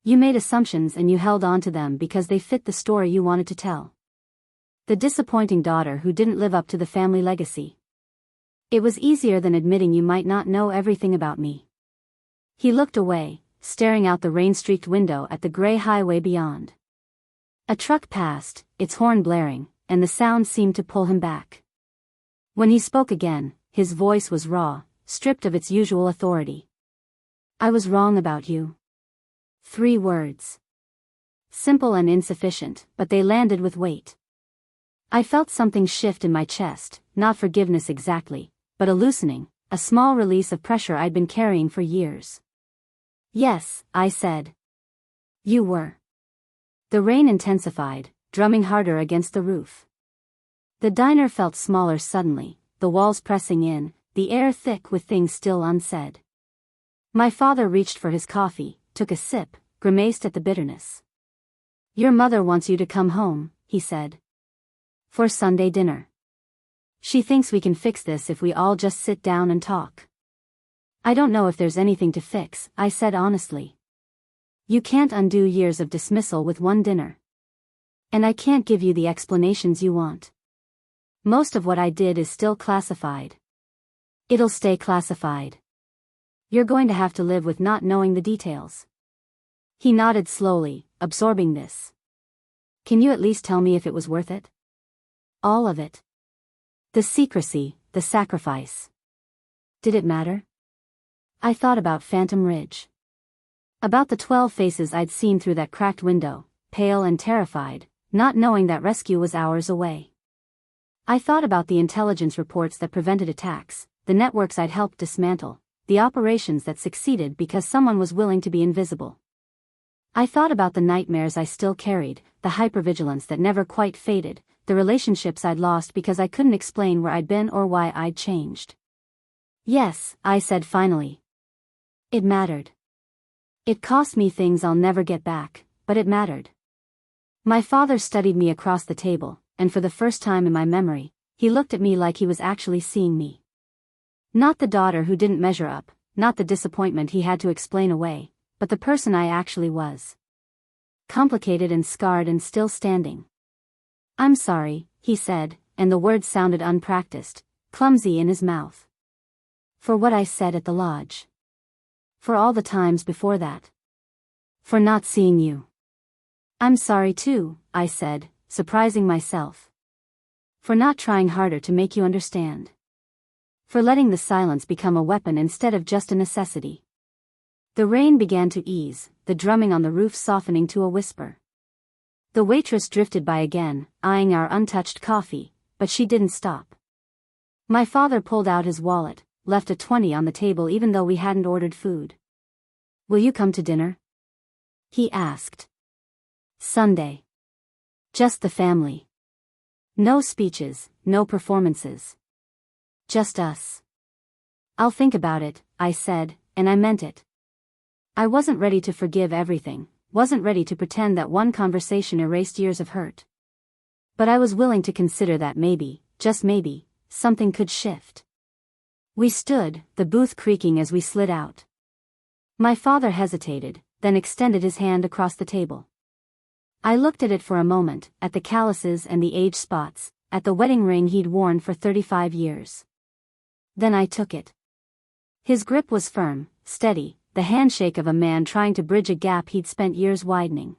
You made assumptions and you held on to them because they fit the story you wanted to tell. The disappointing daughter who didn't live up to the family legacy. It was easier than admitting you might not know everything about me. He looked away, staring out the rain-streaked window at the gray highway beyond. A truck passed, its horn blaring, and the sound seemed to pull him back. When he spoke again, his voice was raw, stripped of its usual authority. I was wrong about you. 3 words. Simple and insufficient, but they landed with weight. I felt something shift in my chest, not forgiveness exactly, but a loosening, a small release of pressure I'd been carrying for years. Yes, I said. You were. The rain intensified, drumming harder against the roof. The diner felt smaller suddenly, the walls pressing in, the air thick with things still unsaid. My father reached for his coffee, took a sip, grimaced at the bitterness. Your mother wants you to come home, he said. For Sunday dinner. She thinks we can fix this if we all just sit down and talk. I don't know if there's anything to fix, I said honestly. You can't undo years of dismissal with one dinner. And I can't give you the explanations you want. Most of what I did is still classified. It'll stay classified. You're going to have to live with not knowing the details. He nodded slowly, absorbing this. Can you at least tell me if it was worth it? All of it. The secrecy, the sacrifice. Did it matter? I thought about Phantom Ridge. About the 12 faces I'd seen through that cracked window, pale and terrified, not knowing that rescue was hours away. I thought about the intelligence reports that prevented attacks, the networks I'd helped dismantle, the operations that succeeded because someone was willing to be invisible. I thought about the nightmares I still carried, the hypervigilance that never quite faded, the relationships I'd lost because I couldn't explain where I'd been or why I'd changed. Yes, I said finally. It mattered. It cost me things I'll never get back, but it mattered. My father studied me across the table, and for the first time in my memory, he looked at me like he was actually seeing me. Not the daughter who didn't measure up, not the disappointment he had to explain away, but the person I actually was. Complicated and scarred and still standing. I'm sorry, he said, and the words sounded unpracticed, clumsy in his mouth. For what I said at the lodge. For all the times before that. For not seeing you. I'm sorry too, I said, surprising myself. For not trying harder to make you understand. For letting the silence become a weapon instead of just a necessity. The rain began to ease, the drumming on the roof softening to a whisper. The waitress drifted by again, eyeing our untouched coffee, but she didn't stop. My father pulled out his wallet, left a 20 on the table even though we hadn't ordered food. Will you come to dinner? He asked. Sunday. Just the family. No speeches, no performances. Just us. I'll think about it, I said, and I meant it. I wasn't ready to forgive everything, wasn't ready to pretend that one conversation erased years of hurt. But I was willing to consider that maybe, just maybe, something could shift. We stood, the booth creaking as we slid out. My father hesitated, then extended his hand across the table. I looked at it for a moment, at the calluses and the age spots, at the wedding ring he'd worn for 35 years. Then I took it. His grip was firm, steady, the handshake of a man trying to bridge a gap he'd spent years widening.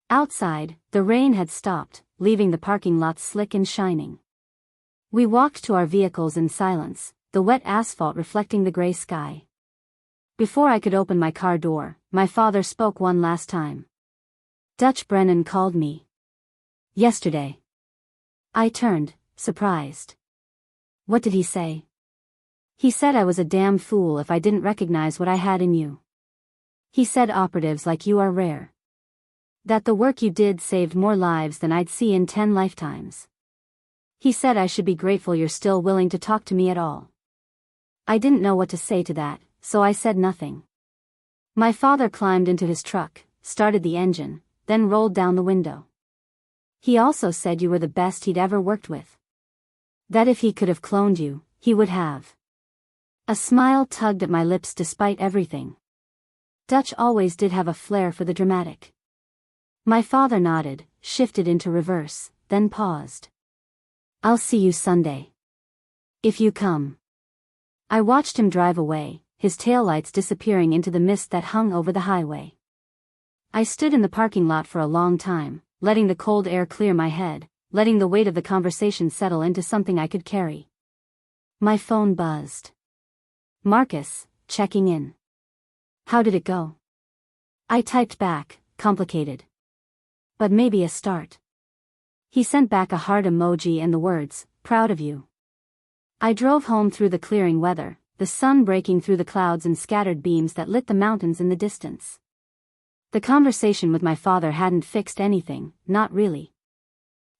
Outside, the rain had stopped, leaving the parking lot slick and shining. We walked to our vehicles in silence, the wet asphalt reflecting the gray sky. Before I could open my car door, my father spoke one last time. Dutch Brennan called me. Yesterday. I turned, surprised. What did he say? He said I was a damn fool if I didn't recognize what I had in you. He said operatives like you are rare. That the work you did saved more lives than I'd see in 10 lifetimes. He said I should be grateful you're still willing to talk to me at all. I didn't know what to say to that, so I said nothing. My father climbed into his truck, started the engine, then rolled down the window. He also said you were the best he'd ever worked with. That if he could have cloned you, he would have. A smile tugged at my lips despite everything. Dutch always did have a flair for the dramatic. My father nodded, shifted into reverse, then paused. I'll see you Sunday. If you come. I watched him drive away, his taillights disappearing into the mist that hung over the highway. I stood in the parking lot for a long time, letting the cold air clear my head, letting the weight of the conversation settle into something I could carry. My phone buzzed. Marcus, checking in. How did it go? I typed back, complicated. But maybe a start. He sent back a heart emoji and the words, proud of you. I drove home through the clearing weather, the sun breaking through the clouds and scattered beams that lit the mountains in the distance. The conversation with my father hadn't fixed anything, not really.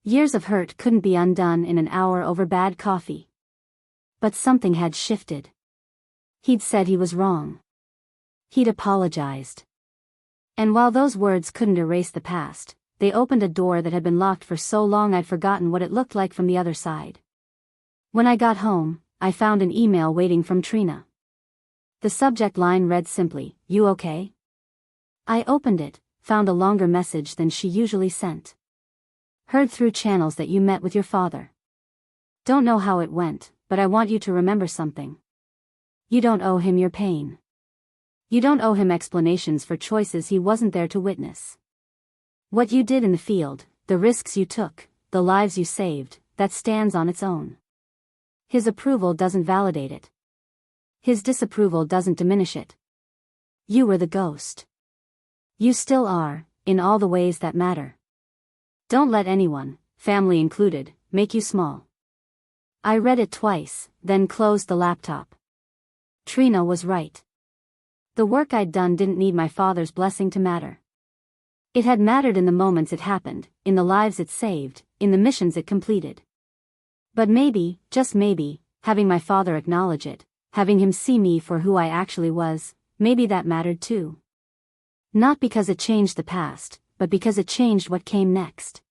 Years of hurt couldn't be undone in an hour over bad coffee. But something had shifted. He'd said he was wrong. He'd apologized. And while those words couldn't erase the past, they opened a door that had been locked for so long I'd forgotten what it looked like from the other side. When I got home, I found an email waiting from Trina. The subject line read simply, "You okay?" I opened it, found a longer message than she usually sent. Heard through channels that you met with your father. Don't know how it went, but I want you to remember something. You don't owe him your pain. You don't owe him explanations for choices he wasn't there to witness. What you did in the field, the risks you took, the lives you saved, that stands on its own. His approval doesn't validate it. His disapproval doesn't diminish it. You were the ghost. You still are, in all the ways that matter. Don't let anyone, family included, make you small. I read it twice, then closed the laptop. Trina was right. The work I'd done didn't need my father's blessing to matter. It had mattered in the moments it happened, in the lives it saved, in the missions it completed. But maybe, just maybe, having my father acknowledge it, having him see me for who I actually was, maybe that mattered too. Not because it changed the past, but because it changed what came next.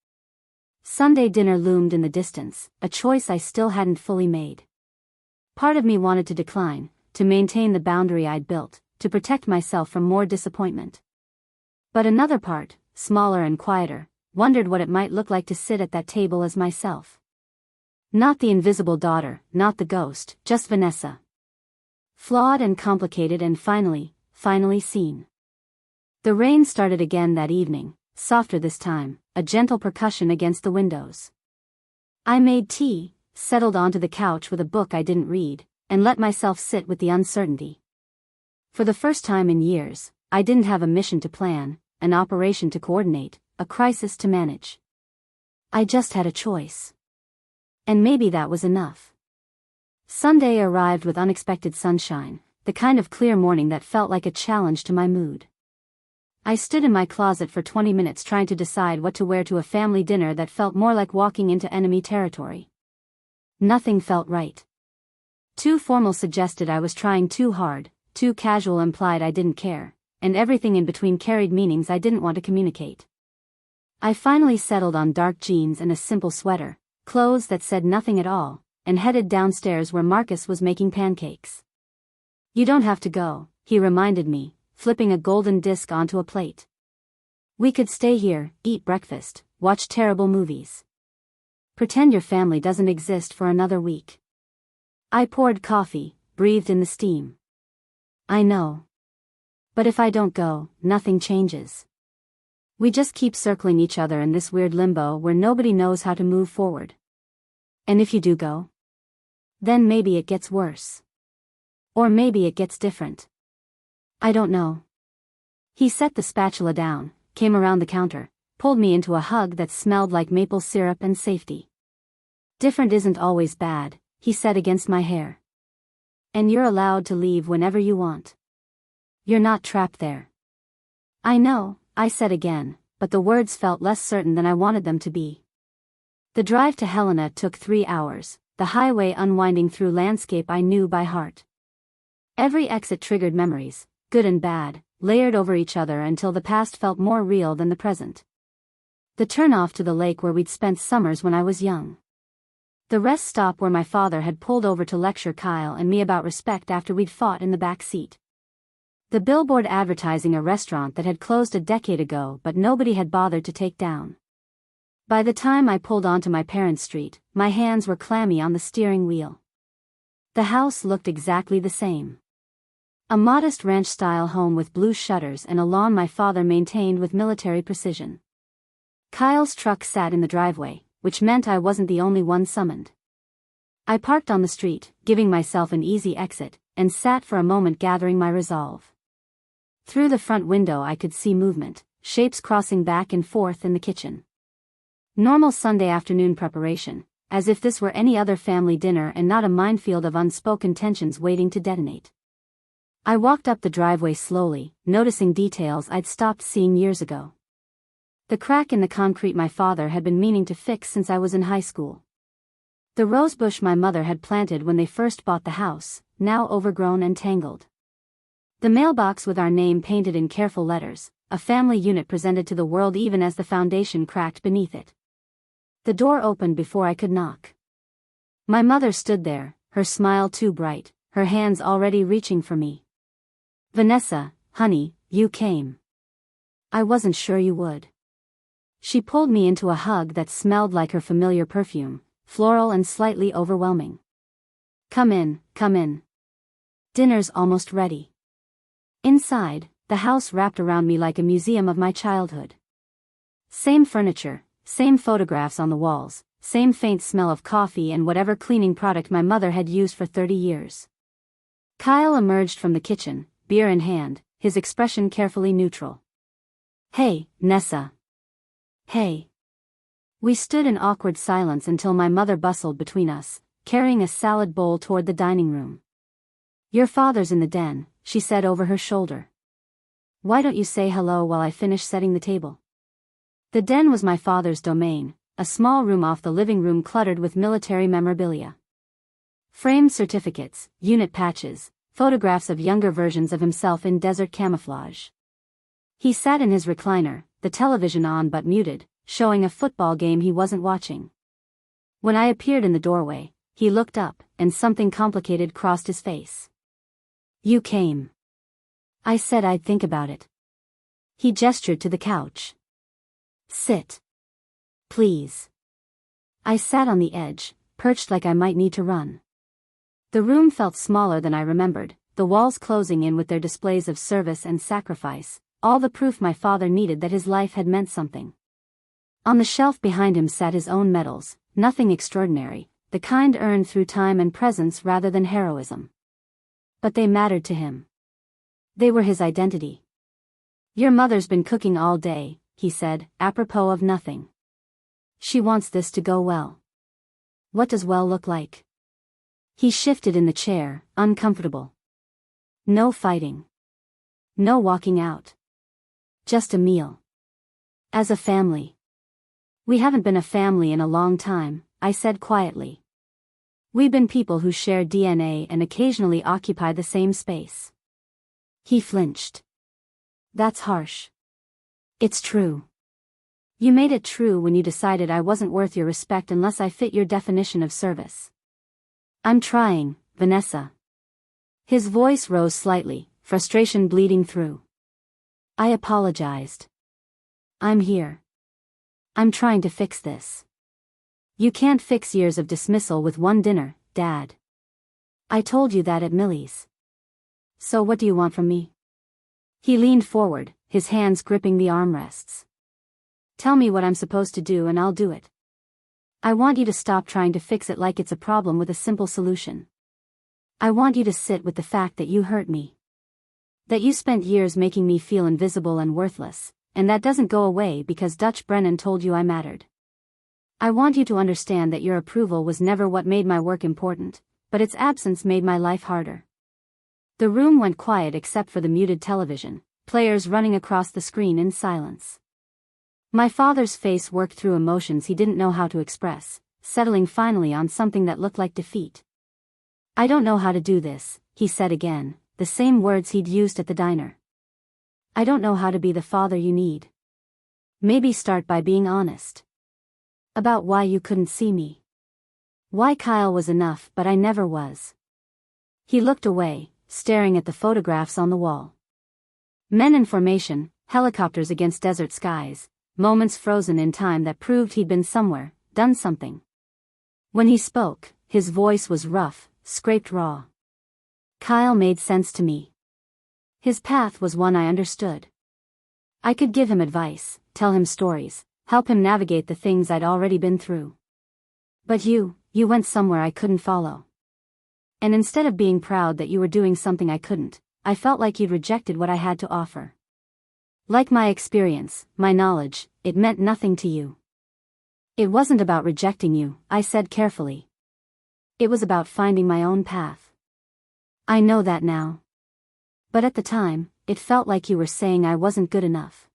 Sunday dinner loomed in the distance, a choice I still hadn't fully made. Part of me wanted to decline, to maintain the boundary I'd built, to protect myself from more disappointment. But another part, smaller and quieter, wondered what it might look like to sit at that table as myself. Not the invisible daughter, not the ghost, just Vanessa. Flawed and complicated and finally seen. The rain started again that evening, softer this time, a gentle percussion against the windows. I made tea, settled onto the couch with a book I didn't read, and let myself sit with the uncertainty. For the first time in years, I didn't have a mission to plan, an operation to coordinate, a crisis to manage. I just had a choice. And maybe that was enough. Sunday arrived with unexpected sunshine, the kind of clear morning that felt like a challenge to my mood. I stood in my closet for 20 minutes trying to decide what to wear to a family dinner that felt more like walking into enemy territory. Nothing felt right. Too formal suggested I was trying too hard, too casual implied I didn't care, and everything in between carried meanings I didn't want to communicate. I finally settled on dark jeans and a simple sweater, clothes that said nothing at all, and headed downstairs where Marcus was making pancakes. "You don't have to go," he reminded me, flipping a golden disc onto a plate. "We could stay here, eat breakfast, watch terrible movies. Pretend your family doesn't exist for another week." I poured coffee, breathed in the steam. "I know. But if I don't go, nothing changes. We just keep circling each other in this weird limbo where nobody knows how to move forward. And if you do go, then maybe it gets worse. Or maybe it gets different. I don't know." He set the spatula down, came around the counter, pulled me into a hug that smelled like maple syrup and safety. "Different isn't always bad," he said against my hair. "And you're allowed to leave whenever you want. You're not trapped there." "I know," I said again, but the words felt less certain than I wanted them to be. The drive to Helena took 3 hours, the highway unwinding through landscape I knew by heart. Every exit triggered memories, good and bad, layered over each other until the past felt more real than the present. The turnoff to the lake where we'd spent summers when I was young. The rest stop where my father had pulled over to lecture Kyle and me about respect after we'd fought in the back seat. The billboard advertising a restaurant that had closed a decade ago but nobody had bothered to take down. By the time I pulled onto my parents' street, my hands were clammy on the steering wheel. The house looked exactly the same. A modest ranch-style home with blue shutters and a lawn my father maintained with military precision. Kyle's truck sat in the driveway, which meant I wasn't the only one summoned. I parked on the street, giving myself an easy exit, and sat for a moment gathering my resolve. Through the front window I could see movement, shapes crossing back and forth in the kitchen. Normal Sunday afternoon preparation, as if this were any other family dinner and not a minefield of unspoken tensions waiting to detonate. I walked up the driveway slowly, noticing details I'd stopped seeing years ago. The crack in the concrete my father had been meaning to fix since I was in high school. The rosebush my mother had planted when they first bought the house, now overgrown and tangled. The mailbox with our name painted in careful letters, a family unit presented to the world even as the foundation cracked beneath it. The door opened before I could knock. My mother stood there, her smile too bright, her hands already reaching for me. "Vanessa, honey, you came. I wasn't sure you would." She pulled me into a hug that smelled like her familiar perfume, floral and slightly overwhelming. Come in, come in. Dinner's almost ready." Inside, the house wrapped around me like a museum of my childhood. Same furniture, same photographs on the walls, same faint smell of coffee and whatever cleaning product my mother had used for 30 years. Kyle emerged from the kitchen, beer in hand, his expression carefully neutral. "Hey, Nessa." "Hey." We stood in awkward silence until my mother bustled between us, carrying a salad bowl toward the dining room. "Your father's in the den," she said over her shoulder. "Why don't you say hello while I finish setting the table?" The den was my father's domain, a small room off the living room cluttered with military memorabilia. Framed certificates, unit patches, photographs of younger versions of himself in desert camouflage. He sat in his recliner, the television on but muted, showing a football game he wasn't watching. When I appeared in the doorway, he looked up, and something complicated crossed his face. "You came." I said I'd think about it. He gestured to the couch. "Sit. Please." I sat on the edge, perched like I might need to run. The room felt smaller than I remembered, the walls closing in with their displays of service and sacrifice, all the proof my father needed that his life had meant something. On the shelf behind him sat his own medals, nothing extraordinary, the kind earned through time and presence rather than heroism. But they mattered to him. They were his identity. "Your mother's been cooking all day," he said, apropos of nothing. "She wants this to go well." "What does well look like?" He shifted in the chair, uncomfortable. "No fighting. No walking out. Just a meal. As a family." "We haven't been a family in a long time," I said quietly. "We've been people who share DNA and occasionally occupy the same space." He flinched. "That's harsh." "It's true. You made it true when you decided I wasn't worth your respect unless I fit your definition of service." "I'm trying, Vanessa." His voice rose slightly, frustration bleeding through. I apologized. "I'm here. I'm trying to fix this." "You can't fix years of dismissal with one dinner, Dad. I told you that at Millie's. So what do you want from me?" He leaned forward, his hands gripping the armrests. "Tell me what I'm supposed to do and I'll do it. I want you to stop trying to fix it like it's a problem with a simple solution. I want you to sit with the fact that you hurt me. That you spent years making me feel invisible and worthless, and that doesn't go away because Dutch Brennan told you I mattered. I want you to understand that your approval was never what made my work important, but its absence made my life harder." The room went quiet except for the muted television, players running across the screen in silence. My father's face worked through emotions he didn't know how to express, settling finally on something that looked like defeat. "I don't know how to do this," he said again, the same words he'd used at the diner. "I don't know how to be the father you need. Maybe start by being honest. About why you couldn't see me. Why Kyle was enough but I never was." He looked away, staring at the photographs on the wall. Men in formation, helicopters against desert skies, moments frozen in time that proved he'd been somewhere, done something. When he spoke, his voice was rough, scraped raw. Kyle made sense to me. His path was one I understood. I could give him advice, tell him stories, help him navigate the things I'd already been through. But you went somewhere I couldn't follow. And instead of being proud that you were doing something I couldn't, I felt like you'd rejected what I had to offer. Like my experience, my knowledge, it meant nothing to you. It wasn't about rejecting you, I said carefully. It was about finding my own path. I know that now. But at the time, it felt like you were saying I wasn't good enough.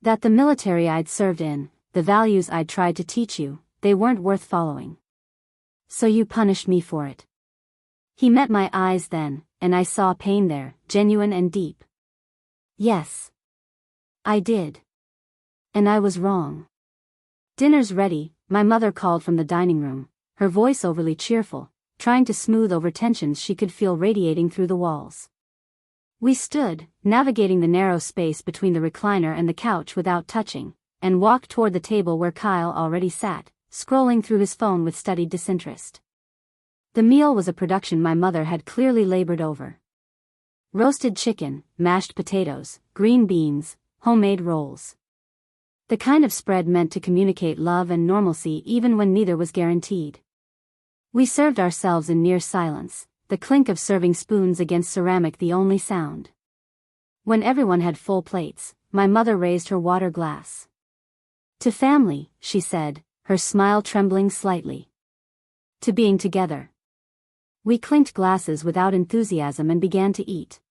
That the military I'd served in, the values I'd tried to teach you, they weren't worth following. So you punished me for it. He met my eyes then, and I saw pain there, genuine and deep. Yes. I did. And I was wrong. "Dinner's ready," my mother called from the dining room, her voice overly cheerful, trying to smooth over tensions she could feel radiating through the walls. We stood, navigating the narrow space between the recliner and the couch without touching, and walked toward the table where Kyle already sat, scrolling through his phone with studied disinterest. The meal was a production my mother had clearly labored over. Roasted chicken, mashed potatoes, green beans, homemade rolls. The kind of spread meant to communicate love and normalcy even when neither was guaranteed. We served ourselves in near silence, the clink of serving spoons against ceramic the only sound. When everyone had full plates, my mother raised her water glass. "To family," she said, her smile trembling slightly. "To being together." We clinked glasses without enthusiasm and began to eat.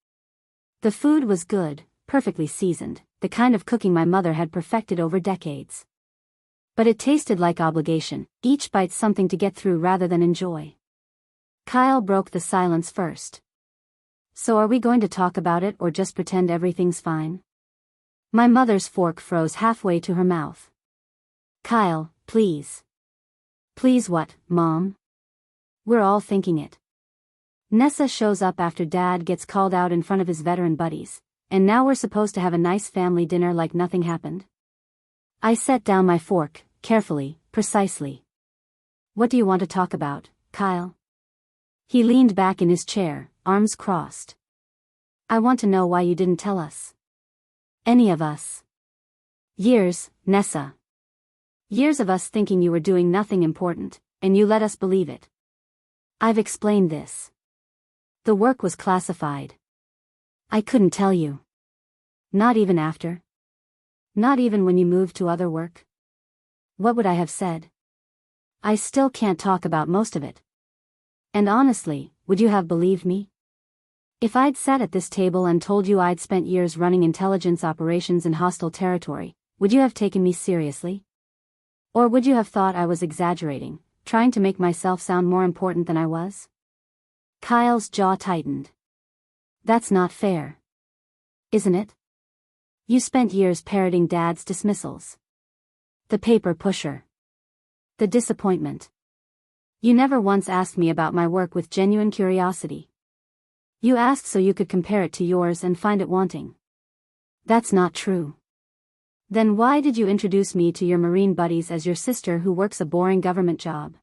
The food was good, perfectly seasoned, the kind of cooking my mother had perfected over decades. But it tasted like obligation, each bite something to get through rather than enjoy. Kyle broke the silence first. So are we going to talk about it or just pretend everything's fine? My mother's fork froze halfway to her mouth. Kyle, please. Please what, Mom? We're all thinking it. Nessa shows up after Dad gets called out in front of his veteran buddies, and now we're supposed to have a nice family dinner like nothing happened? I set down my fork, carefully, precisely. What do you want to talk about, Kyle? He leaned back in his chair, arms crossed. I want to know why you didn't tell us. Any of us. Years, Nessa. Years of us thinking you were doing nothing important, and you let us believe it. I've explained this. The work was classified. I couldn't tell you. Not even after? Not even when you moved to other work? What would I have said? I still can't talk about most of it. And honestly, would you have believed me? If I'd sat at this table and told you I'd spent years running intelligence operations in hostile territory, would you have taken me seriously? Or would you have thought I was exaggerating, trying to make myself sound more important than I was? Kyle's jaw tightened. That's not fair. Isn't it? You spent years parroting Dad's dismissals. The paper pusher. The disappointment. You never once asked me about my work with genuine curiosity. You asked so you could compare it to yours and find it wanting. That's not true. Then why did you introduce me to your Marine buddies as your sister who works a boring government job?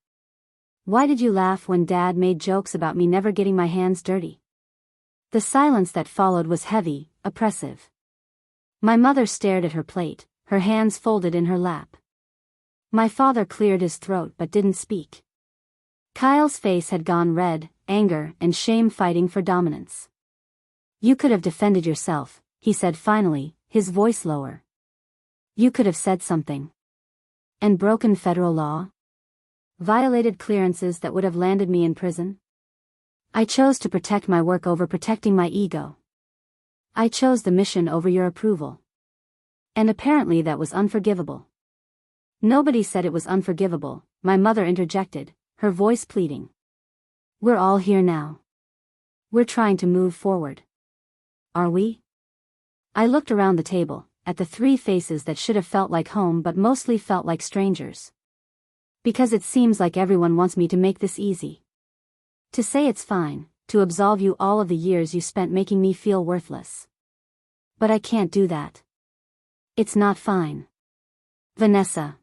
Why did you laugh when Dad made jokes about me never getting my hands dirty? The silence that followed was heavy, oppressive. My mother stared at her plate, her hands folded in her lap. My father cleared his throat but didn't speak. Kyle's face had gone red, anger and shame fighting for dominance. You could have defended yourself, he said finally, his voice lower. You could have said something. And broken federal law? Violated clearances that would have landed me in prison? I chose to protect my work over protecting my ego. I chose the mission over your approval. And apparently that was unforgivable. Nobody said it was unforgivable, my mother interjected, her voice pleading. We're all here now. We're trying to move forward. Are we? I looked around the table, at the three faces that should have felt like home but mostly felt like strangers. Because it seems like everyone wants me to make this easy. To say it's fine, to absolve you all of the years you spent making me feel worthless. But I can't do that. It's not fine. Vanessa.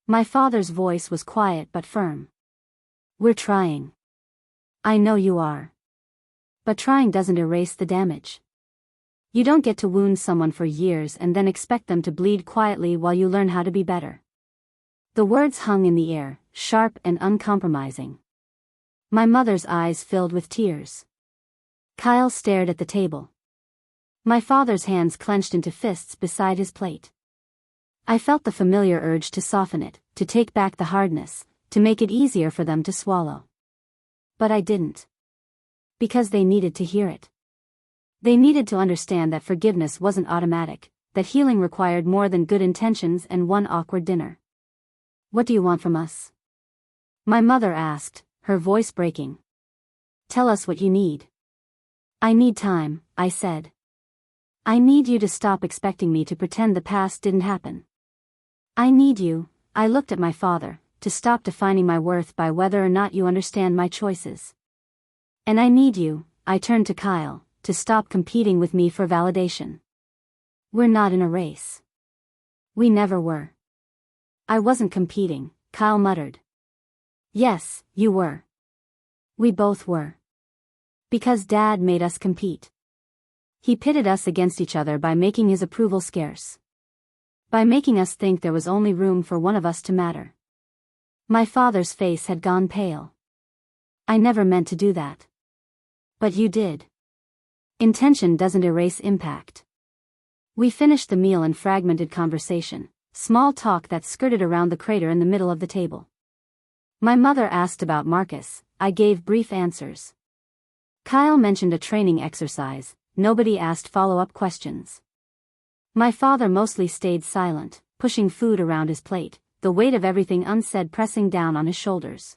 My father's voice was quiet but firm. We're trying. I know you are. But trying doesn't erase the damage. You don't get to wound someone for years and then expect them to bleed quietly while you learn how to be better. The words hung in the air, sharp and uncompromising. My mother's eyes filled with tears. Kyle stared at the table. My father's hands clenched into fists beside his plate. I felt the familiar urge to soften it, to take back the hardness, to make it easier for them to swallow. But I didn't. Because they needed to hear it. They needed to understand that forgiveness wasn't automatic, that healing required more than good intentions and one awkward dinner. What do you want from us? My mother asked, her voice breaking. Tell us what you need. I need time, I said. I need you to stop expecting me to pretend the past didn't happen. I need you, I looked at my father, to stop defining my worth by whether or not you understand my choices. And I need you, I turned to Kyle, to stop competing with me for validation. We're not in a race. We never were. I wasn't competing, Kyle muttered. Yes, you were. We both were. Because Dad made us compete. He pitted us against each other by making his approval scarce. By making us think there was only room for one of us to matter. My father's face had gone pale. I never meant to do that. But you did. Intention doesn't erase impact. We finished the meal in fragmented conversation, small talk that skirted around the crater in the middle of the table. My mother asked about Marcus, I gave brief answers. Kyle mentioned a training exercise, nobody asked follow-up questions. My father mostly stayed silent, pushing food around his plate, the weight of everything unsaid pressing down on his shoulders.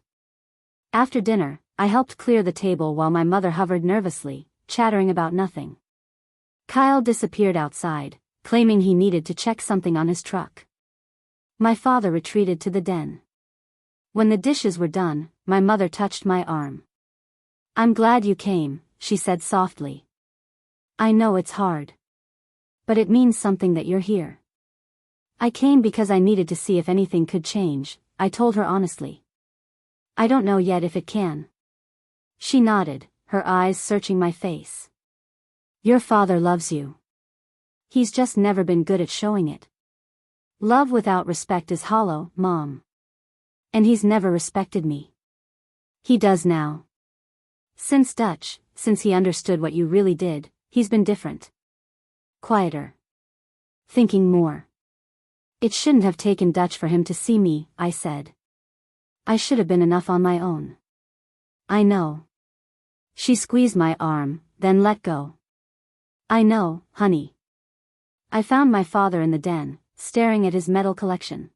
After dinner, I helped clear the table while my mother hovered nervously, chattering about nothing. Kyle disappeared outside, claiming he needed to check something on his truck. My father retreated to the den. When the dishes were done, my mother touched my arm. "I'm glad you came," she said softly. "I know it's hard. But it means something that you're here." "I came because I needed to see if anything could change," I told her honestly. "I don't know yet if it can." She nodded, her eyes searching my face. "Your father loves you. He's just never been good at showing it. Love without respect is hollow, Mom. And he's never respected me. He does now. Since he understood what you really did, he's been different. Quieter. Thinking more. It shouldn't have taken Dutch for him to see me," I said. "I should have been enough on my own." "I know." She squeezed my arm, then let go. "I know, honey." I found my father in the den, staring at his medal collection.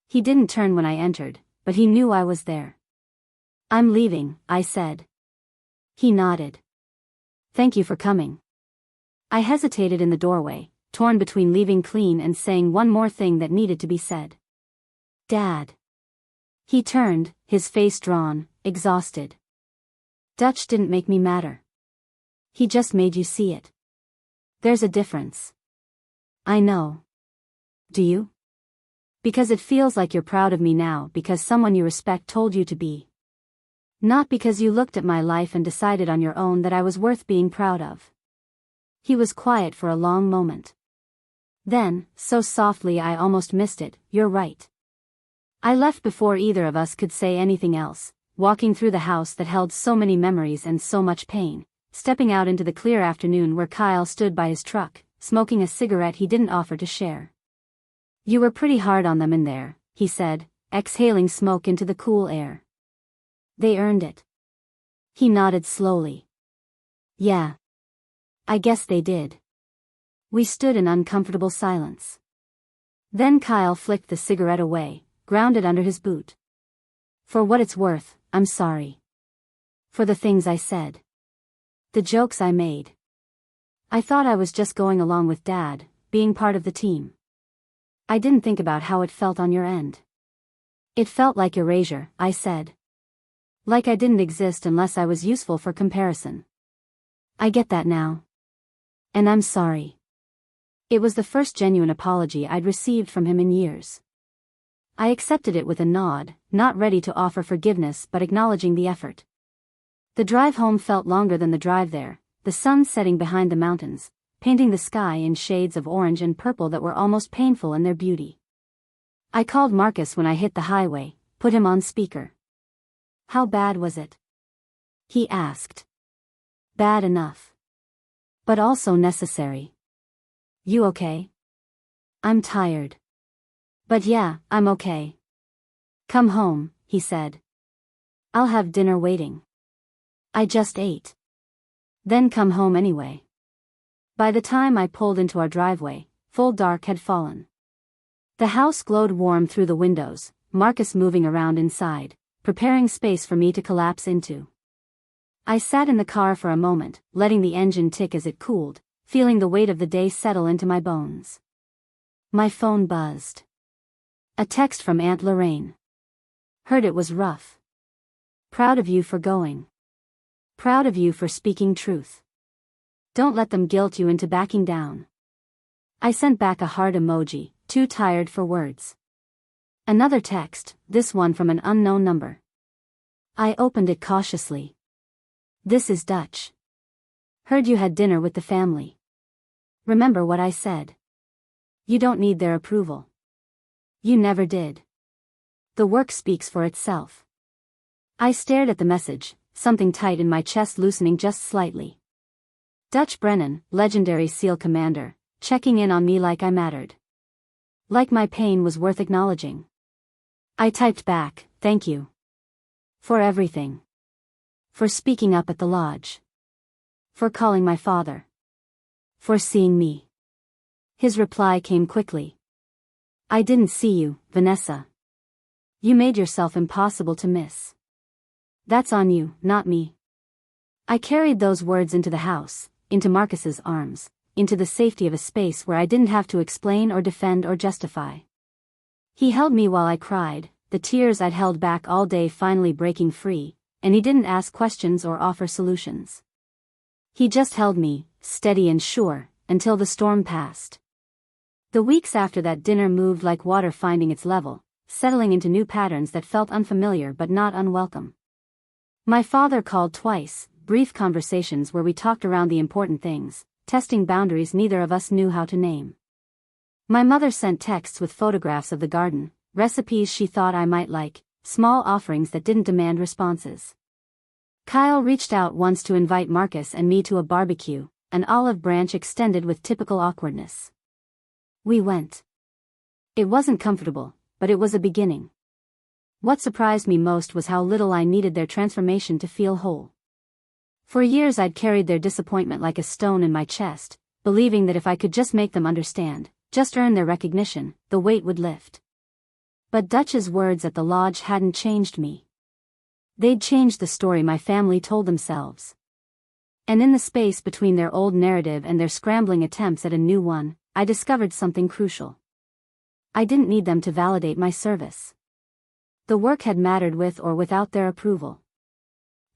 He didn't turn when I entered, but he knew I was there. "I'm leaving," I said. He nodded. "Thank you for coming." I hesitated in the doorway, torn between leaving clean and saying one more thing that needed to be said. "Dad." He turned, his face drawn, exhausted. "Dutch didn't make me madder. He just made you see it. There's a difference." "I know. Do you? Because it feels like you're proud of me now because someone you respect told you to be. Not because you looked at my life and decided on your own that I was worth being proud of." He was quiet for a long moment. Then, so softly I almost missed it, "You're right." I left before either of us could say anything else, walking through the house that held so many memories and so much pain, stepping out into the clear afternoon where Kyle stood by his truck, smoking a cigarette he didn't offer to share. "You were pretty hard on them in there," he said, exhaling smoke into the cool air. "They earned it." He nodded slowly. "Yeah. I guess they did." We stood in uncomfortable silence. Then Kyle flicked the cigarette away, ground it under his boot. "For what it's worth, I'm sorry. For the things I said. The jokes I made. I thought I was just going along with Dad, being part of the team. I didn't think about how it felt on your end." "It felt like erasure," I said. "Like I didn't exist unless I was useful for comparison." "I get that now. And I'm sorry." It was the first genuine apology I'd received from him in years. I accepted it with a nod, not ready to offer forgiveness but acknowledging the effort. The drive home felt longer than the drive there, the sun setting behind the mountains, painting the sky in shades of orange and purple that were almost painful in their beauty. I called Marcus when I hit the highway, put him on speaker. "How bad was it?" he asked. "Bad enough. But also necessary." "You okay?" "I'm tired. But yeah, I'm okay." "Come home," he said. "I'll have dinner waiting. I just ate." "Then come home anyway." By the time I pulled into our driveway, full dark had fallen. The house glowed warm through the windows, Marcus moving around inside, preparing space for me to collapse into. I sat in the car for a moment, letting the engine tick as it cooled, feeling the weight of the day settle into my bones. My phone buzzed. A text from Aunt Lorraine. "Heard it was rough. Proud of you for going. Proud of you for speaking truth. Don't let them guilt you into backing down." I sent back a heart emoji, too tired for words. Another text, this one from an unknown number. I opened it cautiously. "This is Dutch. Heard you had dinner with the family. Remember what I said. You don't need their approval. You never did. The work speaks for itself." I stared at the message, something tight in my chest loosening just slightly. Dutch Brennan, legendary SEAL commander, checking in on me like I mattered. Like my pain was worth acknowledging. I typed back, "Thank you. For everything. For speaking up at the lodge. For calling my father. For seeing me." His reply came quickly. I didn't see you, Vanessa. You made yourself impossible to miss. That's on you, not me. I carried those words into the house, into Marcus's arms, into the safety of a space where I didn't have to explain or defend or justify. He held me while I cried, the tears I'd held back all day finally breaking free, and he didn't ask questions or offer solutions. He just held me, steady and sure, until the storm passed. The weeks after that dinner moved like water finding its level, settling into new patterns that felt unfamiliar but not unwelcome. My father called twice, brief conversations where we talked around the important things, testing boundaries neither of us knew how to name. My mother sent texts with photographs of the garden, recipes she thought I might like, small offerings that didn't demand responses. Kyle reached out once to invite Marcus and me to a barbecue, an olive branch extended with typical awkwardness. We went. It wasn't comfortable, but it was a beginning. What surprised me most was how little I needed their transformation to feel whole. For years I'd carried their disappointment like a stone in my chest, believing that if I could just make them understand, just earn their recognition, the weight would lift. But Dutch's words at the lodge hadn't changed me. They'd changed the story my family told themselves. And in the space between their old narrative and their scrambling attempts at a new one, I discovered something crucial. I didn't need them to validate my service. The work had mattered with or without their approval.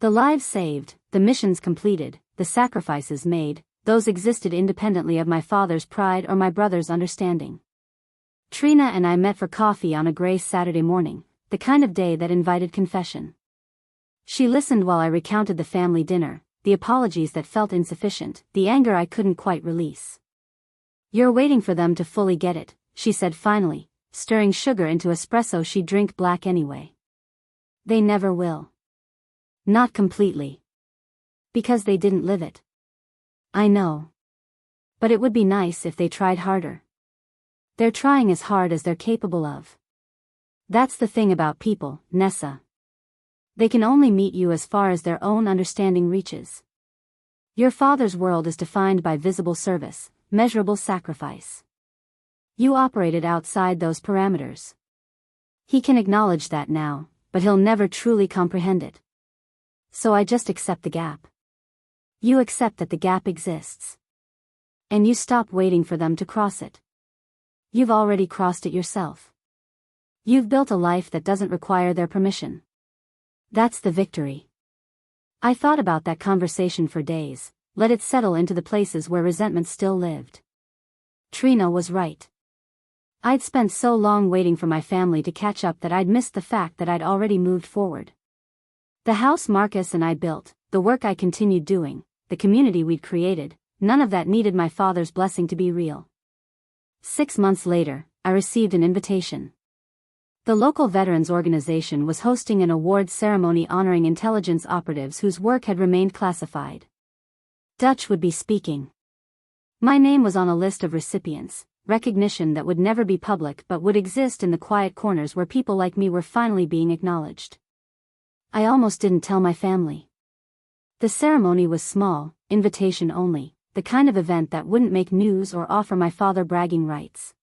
The lives saved, the missions completed, the sacrifices made, those existed independently of my father's pride or my brother's understanding. Trina and I met for coffee on a gray Saturday morning, the kind of day that invited confession. She listened while I recounted the family dinner, the apologies that felt insufficient, the anger I couldn't quite release. "You're waiting for them to fully get it," she said finally, stirring sugar into espresso she'd drink black anyway. "They never will. Not completely. Because they didn't live it. I know. But it would be nice if they tried harder. They're trying as hard as they're capable of. That's the thing about people, Nessa. They can only meet you as far as their own understanding reaches. Your father's world is defined by visible service, measurable sacrifice. You operated outside those parameters. He can acknowledge that now, but he'll never truly comprehend it. So I just accept the gap. You accept that the gap exists. And you stop waiting for them to cross it. You've already crossed it yourself. You've built a life that doesn't require their permission. That's the victory." I thought about that conversation for days, let it settle into the places where resentment still lived. Trina was right. I'd spent so long waiting for my family to catch up that I'd missed the fact that I'd already moved forward. The house Marcus and I built, the work I continued doing, the community we'd created, none of that needed my father's blessing to be real. 6 months later, I received an invitation. The local veterans organization was hosting an awards ceremony honoring intelligence operatives whose work had remained classified. Dutch would be speaking. My name was on a list of recipients, recognition that would never be public but would exist in the quiet corners where people like me were finally being acknowledged. I almost didn't tell my family. The ceremony was small, invitation only, the kind of event that wouldn't make news or offer my father bragging rights.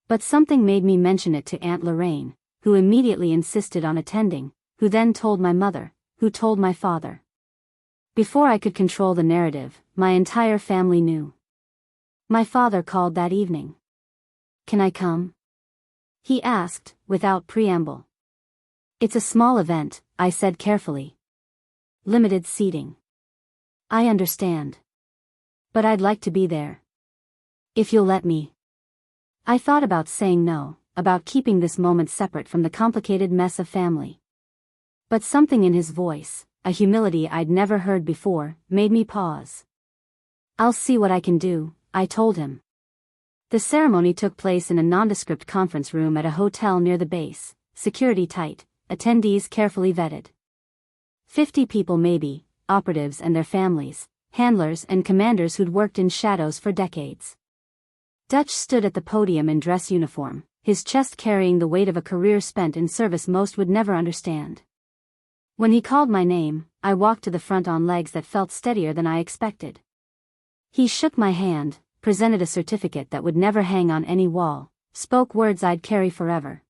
But something made me mention it to Aunt Lorraine, who immediately insisted on attending, who then told my mother, who told my father. Before I could control the narrative, my entire family knew. My father called that evening. "Can I come?" he asked, without preamble. "It's a small event," I said carefully. "Limited seating." "I understand. But I'd like to be there. If you'll let me." I thought about saying no, about keeping this moment separate from the complicated mess of family. But something in his voice, a humility I'd never heard before, made me pause. "I'll see what I can do," I told him. The ceremony took place in a nondescript conference room at a hotel near the base, security tight, attendees carefully vetted. 50 people maybe, operatives and their families, handlers and commanders who'd worked in shadows for decades. Dutch stood at the podium in dress uniform, his chest carrying the weight of a career spent in service most would never understand. When he called my name, I walked to the front on legs that felt steadier than I expected. He shook my hand, presented a certificate that would never hang on any wall, spoke words I'd carry forever.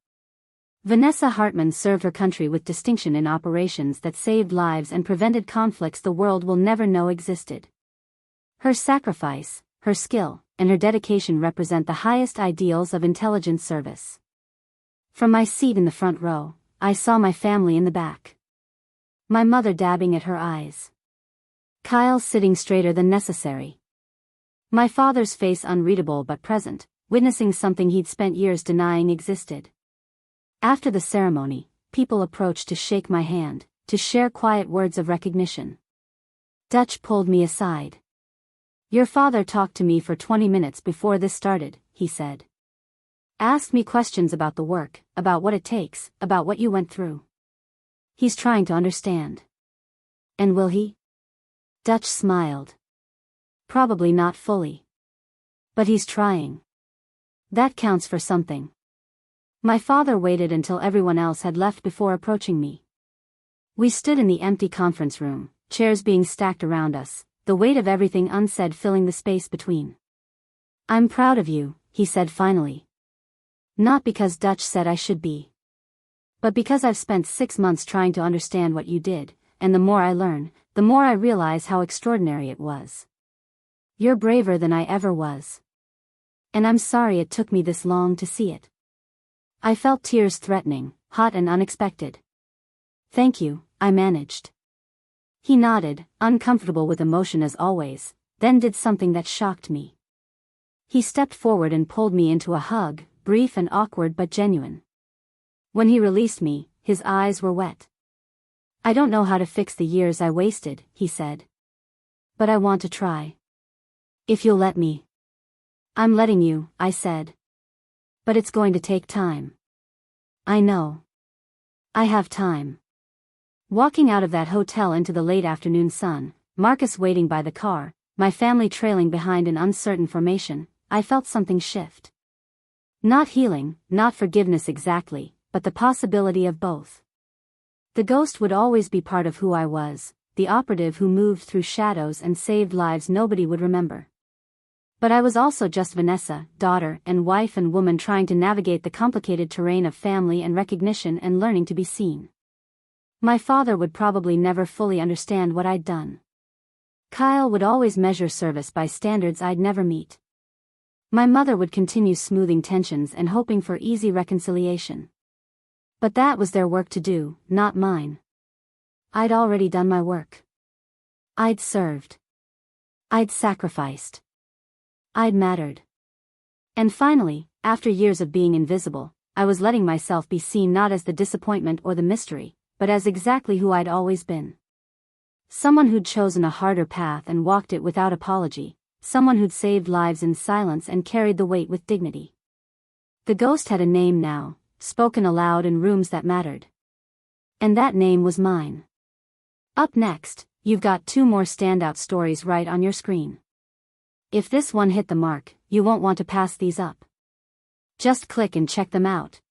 Vanessa Hartman served her country with distinction in operations that saved lives and prevented conflicts the world will never know existed. Her sacrifice, her skill, and her dedication represent the highest ideals of intelligence service. From my seat in the front row, I saw my family in the back. My mother dabbing at her eyes. Kyle sitting straighter than necessary. My father's face unreadable but present, witnessing something he'd spent years denying existed. After the ceremony, people approached to shake my hand, to share quiet words of recognition. Dutch pulled me aside. "Your father talked to me for 20 minutes before this started," he said. "Asked me questions about the work, about what it takes, about what you went through. He's trying to understand." "And will he?" Dutch smiled. "Probably not fully. But he's trying. That counts for something." My father waited until everyone else had left before approaching me. We stood in the empty conference room, chairs being stacked around us, the weight of everything unsaid filling the space between. "I'm proud of you," he said finally. "Not because Dutch said I should be. But because I've spent 6 months trying to understand what you did, and the more I learn, the more I realize how extraordinary it was. You're braver than I ever was. And I'm sorry it took me this long to see it." I felt tears threatening, hot and unexpected. "Thank you," I managed. He nodded, uncomfortable with emotion as always, then did something that shocked me. He stepped forward and pulled me into a hug, brief and awkward but genuine. When he released me, his eyes were wet. "I don't know how to fix the years I wasted," he said. "But I want to try. If you'll let me." "I'm letting you," I said. "But it's going to take time." "I know. I have time." Walking out of that hotel into the late afternoon sun, Marcus waiting by the car, my family trailing behind in uncertain formation, I felt something shift. Not healing, not forgiveness exactly, but the possibility of both. The ghost would always be part of who I was, the operative who moved through shadows and saved lives nobody would remember. But I was also just Vanessa, daughter and wife and woman trying to navigate the complicated terrain of family and recognition and learning to be seen. My father would probably never fully understand what I'd done. Kyle would always measure service by standards I'd never meet. My mother would continue smoothing tensions and hoping for easy reconciliation. But that was their work to do, not mine. I'd already done my work. I'd served. I'd sacrificed. I'd mattered. And finally, after years of being invisible, I was letting myself be seen not as the disappointment or the mystery, but as exactly who I'd always been. Someone who'd chosen a harder path and walked it without apology, someone who'd saved lives in silence and carried the weight with dignity. The ghost had a name now, spoken aloud in rooms that mattered. And that name was mine. Up next, you've got 2 more standout stories right on your screen. If this one hit the mark, you won't want to pass these up. Just click and check them out.